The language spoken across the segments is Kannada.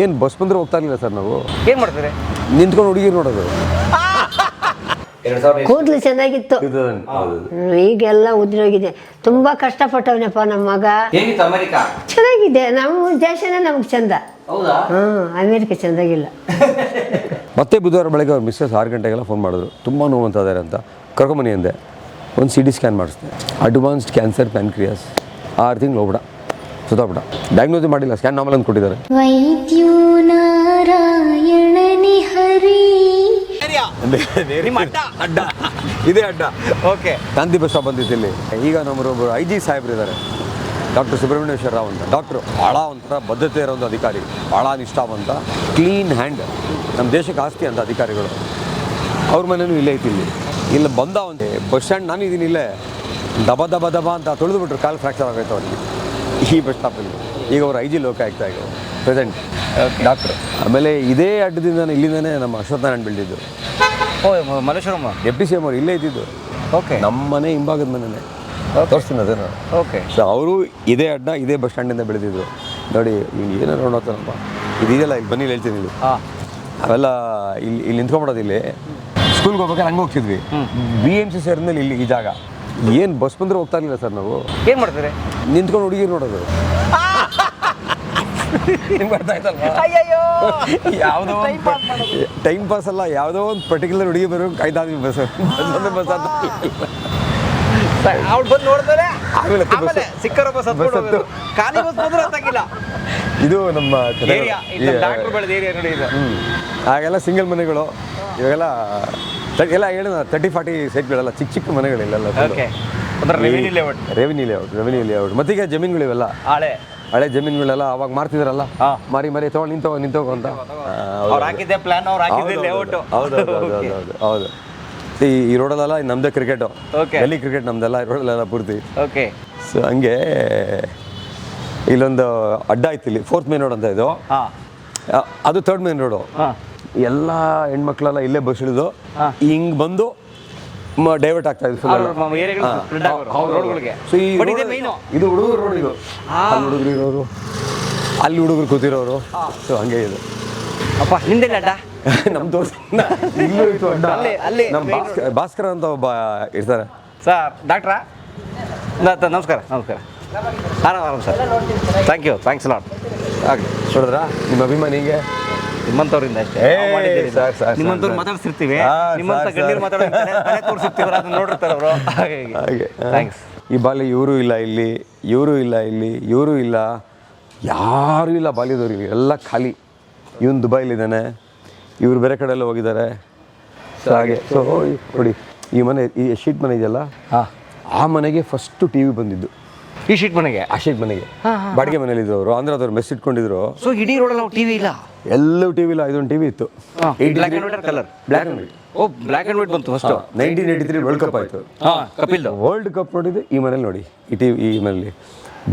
ಏನು ಬಸ್ ಬಂದರೆ ಹೋಗ್ತಾ ಇರಲಿಲ್ಲ ಸರ್ ನಾವು. ಏನು ಮಾಡ್ತಾರೆ? ನಿಂತ್ಕೊಂಡು ಹುಡುಗಿರು ನೋಡೋದು. ಕೂದಲು ಚೆನ್ನಾಗಿತ್ತು, ಈಗೆಲ್ಲ ಉದ್ರೋಗಿದೆ. ತುಂಬಾ ಕಷ್ಟಪಟ್ಟವನಪ್ಪ ನಮ್ಮ ಮಗ. ಹೇಗಿತ್ತು ಅಮೆರಿಕಾ? ಚೆನ್ನಾಗಿದೆ, ನಮ್ಮ ದೇಶನೇ ನಮ್ಗೆ ಚಂದ. ಹೌದಾ? ಅಮೇರಿಕ ಚಂದಾಗಿಲ್ಲ. ಮತ್ತೆ ಬುಧವಾರ ಬೆಳಗ್ಗೆ ಅವ್ರು ಮಿಸ್ಸಸ್ 6 ಗಂಟೆಗೆಲ್ಲ ಫೋನ್ ಮಾಡಿದ್ರು, ತುಂಬ ನೋವು ಅಂತ ಇದ್ದಾರೆ ಅಂತ. ಕರ್ಕೊಂಬನಿ ಅಂದೆ, ಒಂದು CT ಸ್ಕ್ಯಾನ್ ಮಾಡಿಸ್ದೆ. Advanced cancer pancreas. 6 ತಿಂಗಳು ಹೋಗ್ಬಿಡ, ಸುತ್ತಾಬಿಡ. ಡಯಾಗ್ನೋಸ್ ಮಾಡಿಲ್ಲ, ಸ್ಕ್ಯಾನ್ ನಾರ್ಮಲ್ ಅಂತ ಕೊಟ್ಟಿದ್ದಾರೆ. ವೈದ್ಯೋ ನಾರಾಯಣನಿ ಹರಿ. ಅಡ್ಡ ಇದೇ ಅಡ್ಡ. ಓಕೆ. ಗಾಂಧಿ ಬಸ್ ಸ್ಟಾಪ್ ಬಂದಿತ್ತು ಇಲ್ಲಿ. ಈಗ ನಮ್ಮರೊಬ್ಬರು IG ಸಾಹೇಬ್ರು ಇದ್ದಾರೆ, ಡಾಕ್ಟರ್ ಸುಬ್ರಹ್ಮಣ್ಯೇಶ್ವರ ರಾವ್ ಅಂತ. ಡಾಕ್ಟ್ರು ಭಾಳ ಒಂಥರ ಬದ್ಧತೆ ಇರೋ ಒಂದು ಅಧಿಕಾರಿ, ಭಾಳ ನಿಷ್ಠಾವಂತ, ಕ್ಲೀನ್ ಹ್ಯಾಂಡ್. ನಮ್ಮ ದೇಶಕ್ಕೆ ಆಸ್ತಿ ಅಂತ ಅಧಿಕಾರಿಗಳು. ಅವ್ರ ಮನೇನೂ ಇಲ್ಲೇ ಐತಿ. ಇಲ್ಲಿ ಬಂದ ಒಂದು ಬಸ್ ಸ್ಟ್ಯಾಂಡ್, ನಾನು ಇದ್ದೀನಿ ಇಲ್ಲೇ, ದಬ ದಬ ದಬ ಅಂತ ತೊಳೆದುಬಿಟ್ರು, ಕಾಲು ಫ್ರ್ಯಾಕ್ಚರ್ ಆಗೈತೆ ಅವ್ರಿಗೆ ಈ ಬಸ್ ಸ್ಟಾಪಲ್ಲಿ. ಈಗ ಅವ್ರು IG ಲೋಕಾಯುಕ್ತ ಈಗ ಪ್ರೆಸೆಂಟ್ ಡಾಕ್ಟ್ರು. ಆಮೇಲೆ ಇದೇ ಅಡ್ಡದಿಂದಾನೆ ಇಲ್ಲಿಂದಾನೆ ನಮ್ಮ ಅಶ್ವತ್ಥನಾರಾಯಣ ಬೆಳೆದಿದ್ದು. ಓ, ಮಲ್ಲೇಶ್ವರಮ್ಮ ಡೆಪ್ಟಿ CM ಅವ್ರು ಇಲ್ಲೇ ಇದ್ದಿದ್ದು. ಓಕೆ. ನಮ್ಮ ಮನೆ ಹಿಂಭಾಗದ ಮನೆಯೇ ತೋರಿಸ್ತೀನಿ ಅದೇ ನಾನು. ಓಕೆ. ಸೊ ಅವರು ಇದೇ ಅಡ್ಡ ಇದೇ ಬಸ್ ಸ್ಟ್ಯಾಂಡಿಂದ ಬೆಳೆದಿದ್ದು. ನೋಡಿ ಇವ್ನು ಏನಾರು ನೋಡೋತ್ತನಪ್ಪ, ಇದೆಯಲ್ಲ ಇಲ್ಲಿ ಬನ್ನಿ ಹೇಳ್ತೀನಿ ಇಲ್ಲಿ. ಅವೆಲ್ಲ ಇಲ್ಲಿ ನಿಂತ್ಕೊಂಬಿಡೋದು. ಇಲ್ಲಿ ಸ್ಕೂಲ್ಗೆ ಹೋಗ್ಬೇಕಾದ್ರೆ ಹಂಗೆ ಹೋಗ್ತಿದ್ವಿ. BMC ಸೇರಿದ್ಮೇಲೆ ಇಲ್ಲಿ ಈ ಜಾಗ. ಏನು ಬಸ್ ಬಂದರೆ ಹೋಗ್ತಾ ಇರಲಿಲ್ಲ ಸರ್ ನಾವು. ಏನು ಮಾಡ್ತಾರೆ? ನಿಂತ್ಕೊಂಡು ಹುಡುಗಿರು ನೋಡೋದು. ನಿಮ್ಗೆ ಅರ್ಥ ಆಯ್ತಲ್ವಾ? ಯಾವುದೋ ಟೈಮ್ ಪಾಸ್ ಅಲ್ಲ, ಯಾವುದೋ ಒಂದು ಪರ್ಟಿಕ್ಯುಲರ್ ಹುಡುಗಿ ಬರೋ ಕಾಯ್ದಾದ್ವಿ. ಬಸ್ ಬಸ್ ಅಂತ ಅವ್ಳು ಬಂದು ನೋಡ್ತಾರೆ, ಆಮೇಲೆ ಸಿಕ್ಕರೋ ಬಸ್ ಹತ್ತು ಖಾಲಿ ಬಸ್ ಬಂದ್ರೆ ಹತ್ತಾಗಿಲ್ಲ. ಇದು ನಮ್ಮ ಏರಿಯಾ, ಡಾಕ್ಟ್ರು ಬೆಳೆದ ಏರಿಯಾ ನೋಡಿ ಇದು. ಆಗೆಲ್ಲ ಸಿಂಗಲ್ ಮನೆಗಳು, ಇವಾಗೆಲ್ಲ ಎಲ್ಲ ಹೇಳ 30-40 ಸೈಟ್ಗಳೆಲ್ಲ ಚಿಕ್ಕ ಚಿಕ್ಕ ಮನೆಗಳಿಲ್ಲ. Revenue layout. ಮತ್ತೀಗ ಜಮೀನುಗಳಿವೆಲ್ಲ ಹಳೆ ಜಮೀನುಗಳೆಲ್ಲ ಅವಾಗ ಮಾರ್ತಿದ್ರಲ್ಲ, ಮಾರಿ ತೊಗೊಂಡು ನಿಂತೋಗು ಅಂತ. ಹೌದು. ಈ ರೋಡಲ್ಲೆಲ್ಲ ನಮ್ದೇ ಕ್ರಿಕೆಟು, ಗಲ್ಲಿ ಕ್ರಿಕೆಟ್ ನಮ್ದೆಲ್ಲ, ಈ ರೋಡಲ್ಲೆಲ್ಲ ಪೂರ್ತಿ. ಸೊ ಹಂಗೆ ಇಲ್ಲೊಂದು ಅಡ್ಡ ಆಯ್ತು ಇಲ್ಲಿ, 4th ಮೇನ್ ರೋಡ್ ಅಂತ ಇದು. ಅದು 3rd ಮೇನ್ ರೋಡು. ಎಲ್ಲ ಹೆಣ್ಮಕ್ಳೆಲ್ಲ ಇಲ್ಲೇ ಬಸ್ ಇಳಿದು ಹಿಂಗ್ ಬಂದು ಡೈವರ್ಟ್ ಆಗ್ತಾ ಇತ್ತು. ಇದು ಹುಡುಗರು ರೋಡ್, ಇದು ಅಲ್ಲಿ ಹುಡುಗರು ಇರೋರು, ಅಲ್ಲಿ ಹುಡುಗರು ಕೂತಿರೋರು. ಸೊ ಹಂಗೆ ಇದು. ಅಪ್ಪ ನಿಂದೆ ಅಡ್ಡ ನಮ್ ತೋರ್ಸ ಇಲ್ಲೂ ಇತ್ತು ಅಡ್ಡ. ನಮ್ಮ ಭಾಸ್ಕರ ಅಂತ ಒಬ್ಬ ಇರ್ತಾರೆ ಸರ್. ಡಾಕ್ಟ್ರಾ ನಮಸ್ಕಾರ. ಆರಾಮ್ ಸರ್. Thanks lot. ನೋಡಿದ್ರಾ ನಿಮ್ಮ ಅಭಿಮಾನಿಗೆ? ನಿಮ್ಮಂತವ್ರಿಂದ ಅಷ್ಟೇ ನಿಮ್ಮಂತವ್ರು ಮಾತಾಡ್ಸಿರ್ತೀವಿ, ನಿಮ್ಮಂತ ಗಣ್ಯರು ಮಾತಾಡ್ತಾರೆ, ತೋರಿಸಿರ್ತೀವಿ, ಅದನ್ನ ನೋಡಿರ್ತಾರೆ ಅವರು. ಹಾಗೆ ಥ್ಯಾಂಕ್ಸ್. ಈ ಬಾಲಿ ಇವರು ಇಲ್ಲ ಇಲ್ಲಿ, ಇವರು ಇಲ್ಲ ಇಲ್ಲಿ, ಇವರು ಇಲ್ಲ, ಯಾರೂ ಇಲ್ಲ ಬಾಲ್ಯದವ್ರಿಗೆ, ಎಲ್ಲ ಖಾಲಿ. ಇವನು ದುಬೈಲಿದ್ದಾನೆ, ಇವರು ಬೇರೆ ಕಡೆ ಎಲ್ಲ ಹೋಗಿದ್ದಾರೆ. ಸೊ ಹಾಗೆ. ಸೊ ನೋಡಿ ಈ ಮನೆ, ಈ ಶೀಟ್ ಮನೆ ಇದೆಯಲ್ಲ, ಆ ಮನೆಗೆ ಫಸ್ಟು TV ಬಂದಿದ್ದು. ಈ ಶೀಟ್ ಮನೆಗೆ? ಆ ಶೀಟ್ ಮನೆಗೆ ಬಾಡಿಗೆ ಮನೇಲಿ ಇದ್ರು ಅವರು, ಆಂಧ್ರದವ್ರು ಮೆಸ್ ಇಟ್ಕೊಂಡಿದ್ರು. ಸೊ ಇಡೀ ರೋಡಲ್ಲಿ TV ಇಲ್ಲ? ಎಲ್ಲೂ TV ಇಲ್ಲ. ಇದೊಂದು TV ಇತ್ತು, black and white colour. Black and white. ಓ, ಬ್ಲ್ಯಾಕ್ ಆ್ಯಂಡ್ ವೈಟ್ ಬಂತು ಫಸ್ಟ್. 1983 ವರ್ಲ್ಡ್ ಕಪ್ ಆಯಿತು. ಕಪಿಲ್ ವರ್ಲ್ಡ್ ಕಪ್ ನೋಡಿದ್ದು ಈ ಮನೇಲಿ. ನೋಡಿ ಈ ಮನೇಲಿ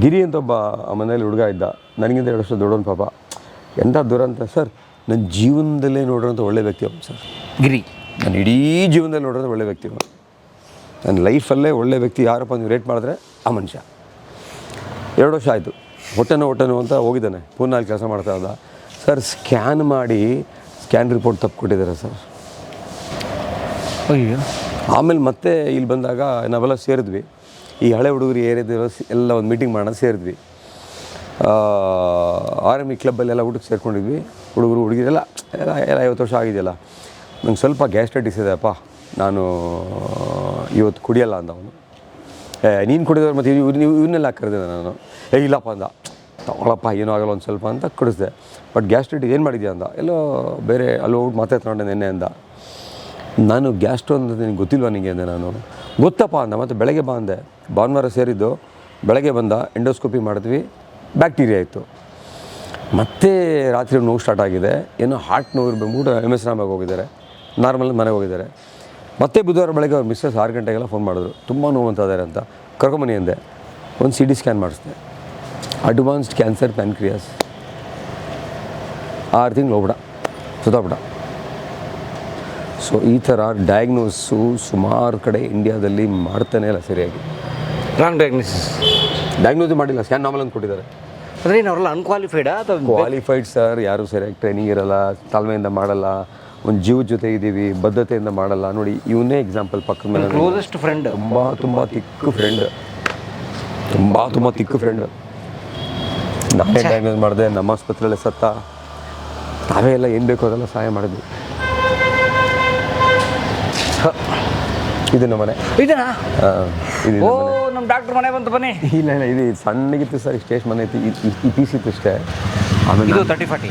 ಗಿರಿ ಅಂತ ಒಬ್ಬ ಆ ಮನೇಲಿ ಹುಡುಗ ಇದ್ದ, ನನಗಿಂತ 2 ವರ್ಷ ದೊಡ್ಡವನು ಪಾಪ. ಎಂಥ ದುರಂತ ಸರ್, ನನ್ನ ಜೀವನದಲ್ಲೇ ನೋಡೋಂಥ ಒಳ್ಳೆ ವ್ಯಕ್ತಿ ಅವನು ಸರ್. ಗಿರಿ ನಾನು ಇಡೀ ಜೀವನದಲ್ಲಿ ನೋಡೋಂಥ ಒಳ್ಳೆ ವ್ಯಕ್ತಿ ಅವನು. ನನ್ನ ಲೈಫಲ್ಲೇ ಒಳ್ಳೆ ವ್ಯಕ್ತಿ ಯಾರಪ್ಪ ನೀವು ರೇಟ್ ಮಾಡಿದ್ರೆ ಆ ಮನುಷ್ಯ. 2 ವರ್ಷ ಆಯಿತು, ಹೊಟ್ಟೆನೋ ಅಂತ ಹೋಗಿದ್ದಾನೆ, ಪೂರ್ಣಲ್ಲಿ ಕೆಲಸ ಮಾಡ್ತಾ ಇದ್ದ ಸರ್. ಸ್ಕ್ಯಾನ್ ಮಾಡಿ ಸ್ಕ್ಯಾನ್ ರಿಪೋರ್ಟ್ ತಪ್ಪು ಕೊಟ್ಟಿದ್ದಾರೆ ಸರ್. ಅಯ್ಯೋ. ಆಮೇಲೆ ಮತ್ತೆ ಇಲ್ಲಿ ಬಂದಾಗ ನಾವೆಲ್ಲ ಸೇರಿದ್ವಿ, ಈ ಹಳೆ ಹುಡುಗರು ಏರಿದಿರೋ ಎಲ್ಲ ಒಂದು ಮೀಟಿಂಗ್ ಮಾಡೋದು ಸೇರಿದ್ವಿ. ಆರ್ಮಿ ಕ್ಲಬ್ಬಲ್ಲೆಲ್ಲ ಊಟಕ್ಕೆ ಸೇರ್ಕೊಂಡಿದ್ವಿ. ಹುಡುಗರು ಹುಡುಗಿರೆಲ್ಲ ಎಲ್ಲ 50 ವರ್ಷ ಆಗಿದೆಯಲ್ಲ. ನಂಗೆ ಸ್ವಲ್ಪ ಗ್ಯಾಸ್ಟ್ರೈಟಿಸ್ ಇದೆಯಪ್ಪ, ನಾನು ಇವತ್ತು ಕುಡಿಯಲ್ಲ ಅಂದ ಅವನು. ನೀನು ಕುಡಿದವ್ರು ಮತ್ತು ಇವನ್ನೆಲ್ಲ ಕರೆದೆ ನಾನು. ಇಲ್ಲಪ್ಪ ಅಂದ. ತಗೊಳಪ್ಪ ಏನೋ ಆಗಲ್ಲ ಒಂದು ಸ್ವಲ್ಪ ಅಂತ ಕುಡಿಸ್ದೆ. ಬಟ್ ಗ್ಯಾಸ್ಟ್ರೈಟಿಸ್ ಏನು ಮಾಡಿದ್ಯಾ ಅಂದ. ಎಲ್ಲೋ ಬೇರೆ ಅಲ್ಲಿ ಹೋಗ್ಬಿಟ್ಟು ಮಾತಾಡ್ಕೊಂಡೆ ನೆನ್ನೆ ಅಂದ. ನಾನು ಗ್ಯಾಸ್ಟ್ರೋ ಅಂತ ನಿನಗೆ ಗೊತ್ತಿಲ್ವಾ ನಿನಗೆ ಅಂದೆ. ನಾನು ಗೊತ್ತಪ್ಪ ಅಂದ. ಮತ್ತು ಬೆಳಗ್ಗೆ ಬಾ ಅಂದೆ. ಭಾನುವಾರ ಸೇರಿದ್ದು, ಬೆಳಗ್ಗೆ ಬಂದ, ಎಂಡೋಸ್ಕೋಪಿ ಮಾಡಿದ್ವಿ, ಬ್ಯಾಕ್ಟೀರಿಯಾ ಇತ್ತು. ಮತ್ತೆ ರಾತ್ರಿ ನೋವು ಸ್ಟಾರ್ಟ್ ಆಗಿದೆ, ಏನೋ ಹಾರ್ಟ್ ನೋವು ಬಂದ್ಬಿಟ್ಟು MS ರಾಮಾಗ ಹೋಗಿದ್ದಾರೆ, ನಾರ್ಮಲ್ ಮನೆಗೆ ಹೋಗಿದ್ದಾರೆ. ಮತ್ತೆ ಬುಧವಾರ ಬೆಳಗ್ಗೆ ಅವ್ರು ಮಿಸ್ಸಸ್ 6 ಗಂಟೆಗೆಲ್ಲ ಫೋನ್ ಮಾಡಿದ್ರು, ತುಂಬ ನೋವು ಅಂತ ಇದ್ದಾರೆ ಅಂತ. ಕರ್ಕೊಂಬನಿ ಅಂದೆ, ಒಂದು CT ಸ್ಕ್ಯಾನ್ ಮಾಡಿಸ್ದೆ. Advanced cancer pancreas. 6 ತಿಂಗಳು ಹೋಗ್ಬಿಡ, ಸುತ್ತಾಬಿಡ. ಸೊ ಈ ಥರ ಡಯಾಗ್ನೋಸು ಸುಮಾರು ಕಡೆ ಇಂಡಿಯಾದಲ್ಲಿ ಮಾಡ್ತಾನೆ ಇಲ್ಲ ಸರಿಯಾಗಿ. Wrong diagnosis. ಡಯಾಗ್ನೋಸ್ ಮಾಡಿಲ್ಲ, ಸ್ಕ್ಯಾನ್ ನಾರ್ಮಲ್ ಅಂತ ಕೊಟ್ಟಿದ್ದಾರೆ. ಅಂದರೆ ಅವರೆಲ್ಲ ಅನ್ಕ್ವಾಲಿಫೈಡಾ ಅಥವಾ ಕ್ವಾಲಿಫೈಡ್ ಸರ್, ಯಾರು ಸರಿಯಾಗಿ ಟ್ರೈನಿಂಗ್ ಇರಲ್ಲ, ತಾಳ್ಮೆಯಿಂದ ಮಾಡಲ್ಲ, ಒಂದು ಜೀವದ ಜೊತೆ ಇದ್ದೀವಿ, ಬದ್ಧತೆಯಿಂದ ಮಾಡಲ್ಲ. ನೋಡಿ ಇವನ್ನೇ ಎಕ್ಸಾಂಪಲ್ ಪಕ್ಕದ ಮೇಲೆ ಕ್ಲೋಸೆಸ್ಟ್ ಫ್ರೆಂಡ್, ತುಂಬ ತಿಕ್ಕು ಫ್ರೆಂಡ್, ತುಂಬ ತಿಕ್ಕು ಫ್ರೆಂಡ್. ನಾನೇ ಡಯಾಗ್ನೋಸ್ ಮಾಡಿದೆ, ನಮ್ಮ ಆಸ್ಪತ್ರೆಯಲ್ಲೇ ಸತ್ತ, ನಾವೇ ಎಲ್ಲ ಏನು ಬೇಕೋ ಅದೆಲ್ಲ ಸಹಾಯ ಮಾಡಿದ್ವಿ. ಇದು ನಮ್ಮ ಮನೆ. ಇದನಾ? ಇದು ಓ, ನಮ್ಮ ಡಾಕ್ಟರ್ ಮನೆ ಬಂತು, ಬನ್ನಿ. ಇಲ್ಲ ಇದು ಸಣ್ಣಗಿತ್ತು ಸರ್, ಇಷ್ಟೇಷ್ಟು ಮನೆ ಇತ್ತು, ಈ ಪೀಸ್ ಇತ್ತು ಅಷ್ಟೇ. ಆಮೇಲೆ ಇದು 30-40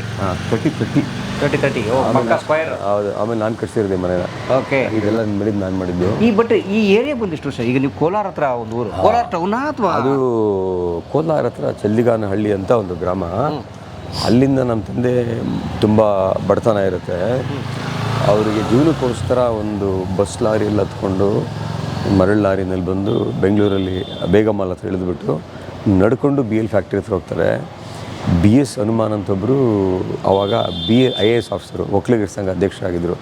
30-30 ಓ ಪಕ್ಕ ಸ್ಕ್ವೇರ್. ಹೌದು. ಆಮೇಲೆ ನಾನು ಕಟ್ಸಿರೋದೆ ಮನೇನ. ಓಕೆ. ಇದೆಲ್ಲ ನಾನು ಮಾಡಿದ್ದು. ಬಟ್ ಈ ಏರಿಯಾ ಬಂದಿಷ್ಟು ವರ್ಷ? ಈಗ ನೀವು ಕೋಲಾರ ಹತ್ರ ಒಂದು ಊರು, ಕೋಲಾರ ಟೌನಾ ಅಥವಾ? ಅದು ಕೋಲಾರ ಹತ್ರ ಚಲ್ಲಿಗಾನಹಳ್ಳಿ ಅಂತ ಒಂದು ಗ್ರಾಮ. ಅಲ್ಲಿಂದ ನಮ್ಮ ತಂದೆ ತುಂಬ ಬಡತನ ಇರುತ್ತೆ. ಅವರಿಗೆ ಜೀವನಕ್ಕೋಸ್ಕರ ಒಂದು ಬಸ್ ಲಾರಿಯಲ್ಲಿ ಹತ್ಕೊಂಡು ಮರಳು ಲಾರಿನಲ್ಲಿ ಬಂದು ಬೆಂಗಳೂರಲ್ಲಿ ಬೇಗಮಾಲ್ ಹತ್ರ ಇಳಿದ್ಬಿಟ್ಟು ನಡ್ಕೊಂಡು BL ಫ್ಯಾಕ್ಟ್ರಿ ಹತ್ರ ಹೋಗ್ತಾರೆ. BS ಹನುಮಾನ್ ಅಂತೊಬ್ಬರು ಆವಾಗ IAS ಆಫೀಸರು, ಒಕ್ಕಲಿಗರ ಸಂಘ ಅಧ್ಯಕ್ಷರಾಗಿದ್ದರು.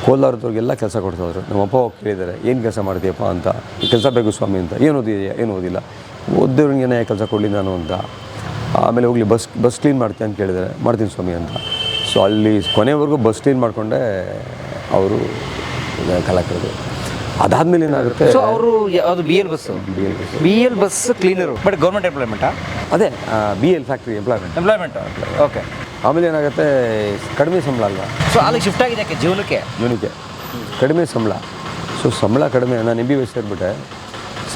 ಕೋಲಾರದವ್ರಿಗೆಲ್ಲ ಕೆಲಸ ಕೊಡ್ತಾಯಿದ್ರು. ನಮ್ಮಪ್ಪ ಹೋಗಿ ಕೇಳಿದ್ದಾರೆ, ಏನು ಕೆಲಸ ಮಾಡ್ತೀಯಪ್ಪ ಅಂತ. ಕೆಲಸ ಬೇಕು ಸ್ವಾಮಿ ಅಂತ. ಏನು ಓದಿದೆಯಾ? ಏನು ಓದಿಲ್ಲ. ಓದ್ದವ್ರಿಗೆ ಏನೇ ಕೆಲಸ ಕೊಡಲಿ ನಾನು ಅಂತ. ಆಮೇಲೆ ಹೋಗಲಿ ಬಸ್ ಕ್ಲೀನ್ ಮಾಡ್ತೀಯ ಅಂತ ಕೇಳಿದ್ದಾರೆ. ಮಾಡ್ತೀನಿ ಸ್ವಾಮಿ ಅಂತ. ಸೊ ಅಲ್ಲಿ ಕೊನೆವರೆಗೂ ಬಸ್ ಕ್ಲೀನ್ ಮಾಡಿಕೊಂಡೆ ಅವರು ಕಾಲ ಕಳೆದು. ಅದಾದಮೇಲೆ ಏನಾಗುತ್ತೆ, ಸೊ ಅವರು ಯಾವುದು BL bus cleaner, but government ಎಂಪ್ಲಾಯ್ಮೆಂಟಾ? ಅದೇ BL ಫ್ಯಾಕ್ಟ್ರಿ ಎಂಪ್ಲಾಯ್ಮೆಂಟ್. ಓಕೆ. ಆಮೇಲೆ ಏನಾಗುತ್ತೆ, ಕಡಿಮೆ ಸಂಬಳ ಅಲ್ವಾ. ಸೊ ಅಲ್ಲಿಗೆ ಶಿಫ್ಟ್ ಆಗಿದೆ ಜೀವನಕ್ಕೆ ಕಡಿಮೆ ಸಂಬಳ. ಸೊ ಸಂಬಳ ಕಡಿಮೆ. ನಾನು MBBS ಸೇರಿಬಿಟ್ಟೆ.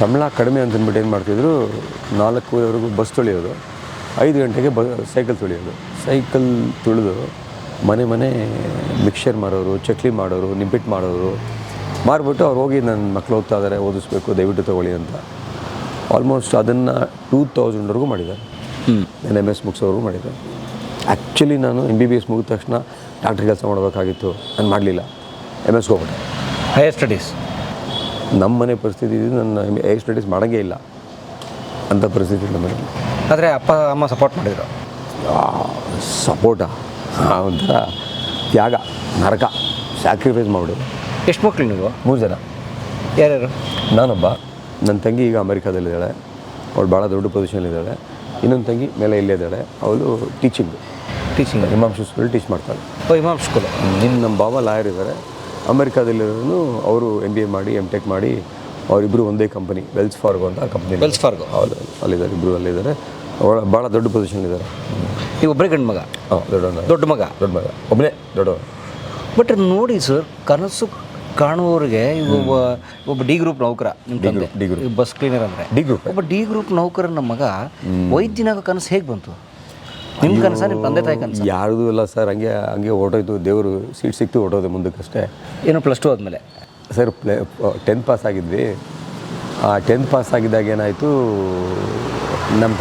ಸಂಬಳ ಕಡಿಮೆ ಅಂತಂದ್ಬಿಟ್ಟು ಏನು ಮಾಡ್ತಿದ್ರು, 4 ಬಸ್ ತೊಳೆಯೋದು, 5 ಗಂಟೆಗೆ ಸೈಕಲ್ ತೊಳೆಯೋದು. ಸೈಕಲ್ ತುಳಿದು ಮನೆ ಮಿಕ್ಸರ್ ಮಾರೋರು, ಚಕ್ಲಿ ಮಾಡೋರು, ನಿಂಬಿಟ್ಟು ಮಾಡೋರು ಮಾರ್ಬಿಟ್ಟು ಅವ್ರು ಹೋಗಿ ನನ್ನ ಮಕ್ಕಳು ಓದ್ತಾ ಇದ್ದಾರೆ, ಓದಿಸ್ಬೇಕು, ದಯವಿಟ್ಟು ತೊಗೊಳ್ಳಿ ಅಂತ. ಆಲ್ಮೋಸ್ಟ್ ಅದನ್ನು 2000ವರೆಗೂ ಮಾಡಿದ್ದಾರೆ. ನಾನು MS ಮುಗಿಸೋವರೆಗೂ ಮಾಡಿದ್ದಾರೆ. ಆ್ಯಕ್ಚುಲಿ ನಾನು MBBS ಮುಗಿದ ತಕ್ಷಣ ಡಾಕ್ಟ್ರ್ ಕೆಲಸ ಮಾಡಬೇಕಾಗಿತ್ತು. ನಾನು ಮಾಡಲಿಲ್ಲ, MS ಹೋಗ್ಬಿಟ್ಟೆ. Higher studies. ನಮ್ಮ ಮನೆ ಪರಿಸ್ಥಿತಿ ಇದು, ನನ್ನ ಹೈಯರ್ ಸ್ಟಡೀಸ್ ಮಾಡೋಂಗೇ ಇಲ್ಲ ಅಂಥ ಪರಿಸ್ಥಿತಿ ನಮ್ಮ ಮನೇಲಿ. ಆದರೆ ಅಪ್ಪ ಅಮ್ಮ ಸಪೋರ್ಟ್ ಮಾಡಿದರು? ಸಪೋರ್ಟ ಒಂಥರ ತ್ಯಾಗ, ನರಕ, ಸ್ಯಾಕ್ರಿಫೈಸ್ ಮಾಡಿಬಿಡು. ಎಷ್ಟು ಮಕ್ಕಳು ನೀವು? 3 ಜನ. ಯಾರ್ಯಾರು? ನಾನೊಬ್ಬ, ನನ್ನ ತಂಗಿ ಈಗ ಅಮೆರಿಕಾದಲ್ಲಿದ್ದಾಳೆ, ಅವಳು ಭಾಳ ದೊಡ್ಡ ಪೊಸಿಷನಲ್ಲಿದ್ದಾಳೆ. ಇನ್ನೊಂದು ತಂಗಿ ಮೇಲೆ ಇಲ್ಲೇ ಇದ್ದಾಳೆ, ಅವಳು ಟೀಚಿಂಗ್ ಇಮಾಮ್ ಸ್ಕೂಲ್ ಟೀಚ್ ಮಾಡ್ತಾಳೆ. ಇಮಾಮ್ ಸ್ಕೂಲ್. ಇನ್ನು ನಮ್ಮ ಬಾಬಾ ಲಾಯರ್ ಇದ್ದಾರೆ, ಅಮೆರಿಕಾದಲ್ಲಿರೋನು. ಅವರು MBA ಮಾಡಿ MTech ಮಾಡಿ ಅವರಿಬ್ಬರು ಒಂದೇ ಕಂಪನಿ, ವೆಲ್ಸ್ ಫಾರ್ಗೋ ಅಂತ ಕಂಪ್ನಿ. Wells Fargo. ಹೌದು, ಅಲ್ಲಿದ್ದಾರೆ, ಇಬ್ಬರು ಅಲ್ಲಿದ್ದಾರೆ. ಅವಳ ಭಾಳ ದೊಡ್ಡ ಪೊಸಿಷನ್ಲಿದ್ದಾರೆ. ನೀವು ಒಬ್ಬರೇ ಗಂಡು ಮಗ? ಹಾಂ, ದೊಡ್ಡ ಮಗ, ಒಬ್ಬನೇ ದೊಡ್ಡವ. ಬಟ್ ನೋಡಿ ಸರ್, ಕನಸು ಕಾಣುವವರಿಗೆ ಒಬ್ಬ ಡಿ ಗ್ರೂಪ್ ನೌಕರ, ನಿಮ್ಮ ತಂದೆ ಬಸ್ ಕ್ಲೀನರ್ ಅಂದರೆ ಒಬ್ಬ ಡಿ ಗ್ರೂಪ್ ನೌಕರ ನಮ್ಮ ಮಗ ವೈದ್ಯನಾಗ ಕನಸು ಹೇಗೆ ಬಂತು? ನಿಮ್ಮ ಕನಸ, ನಿಮ್ಮ ತಂದೆ ತಾಯಿ ಕನಸು? ಯಾರ್ದು ಇಲ್ಲ ಸರ್, ಹಂಗೆ ಹೊರಟೋಯ್ತು. ದೇವರು ಸೀಟ್ ಸಿಕ್ತು, ಹೊರಟೋದೆ ಮುಂದಕ್ಕಷ್ಟೇ. ಏನು +2 ಆದಮೇಲೆ ಸರ್ 10th ಪಾಸ್ ಆಗಿದ್ವಿ. ಆ 10th ಪಾಸ್ ಆಗಿದ್ದಾಗ ಏನಾಯಿತು, ನಮ್ಮ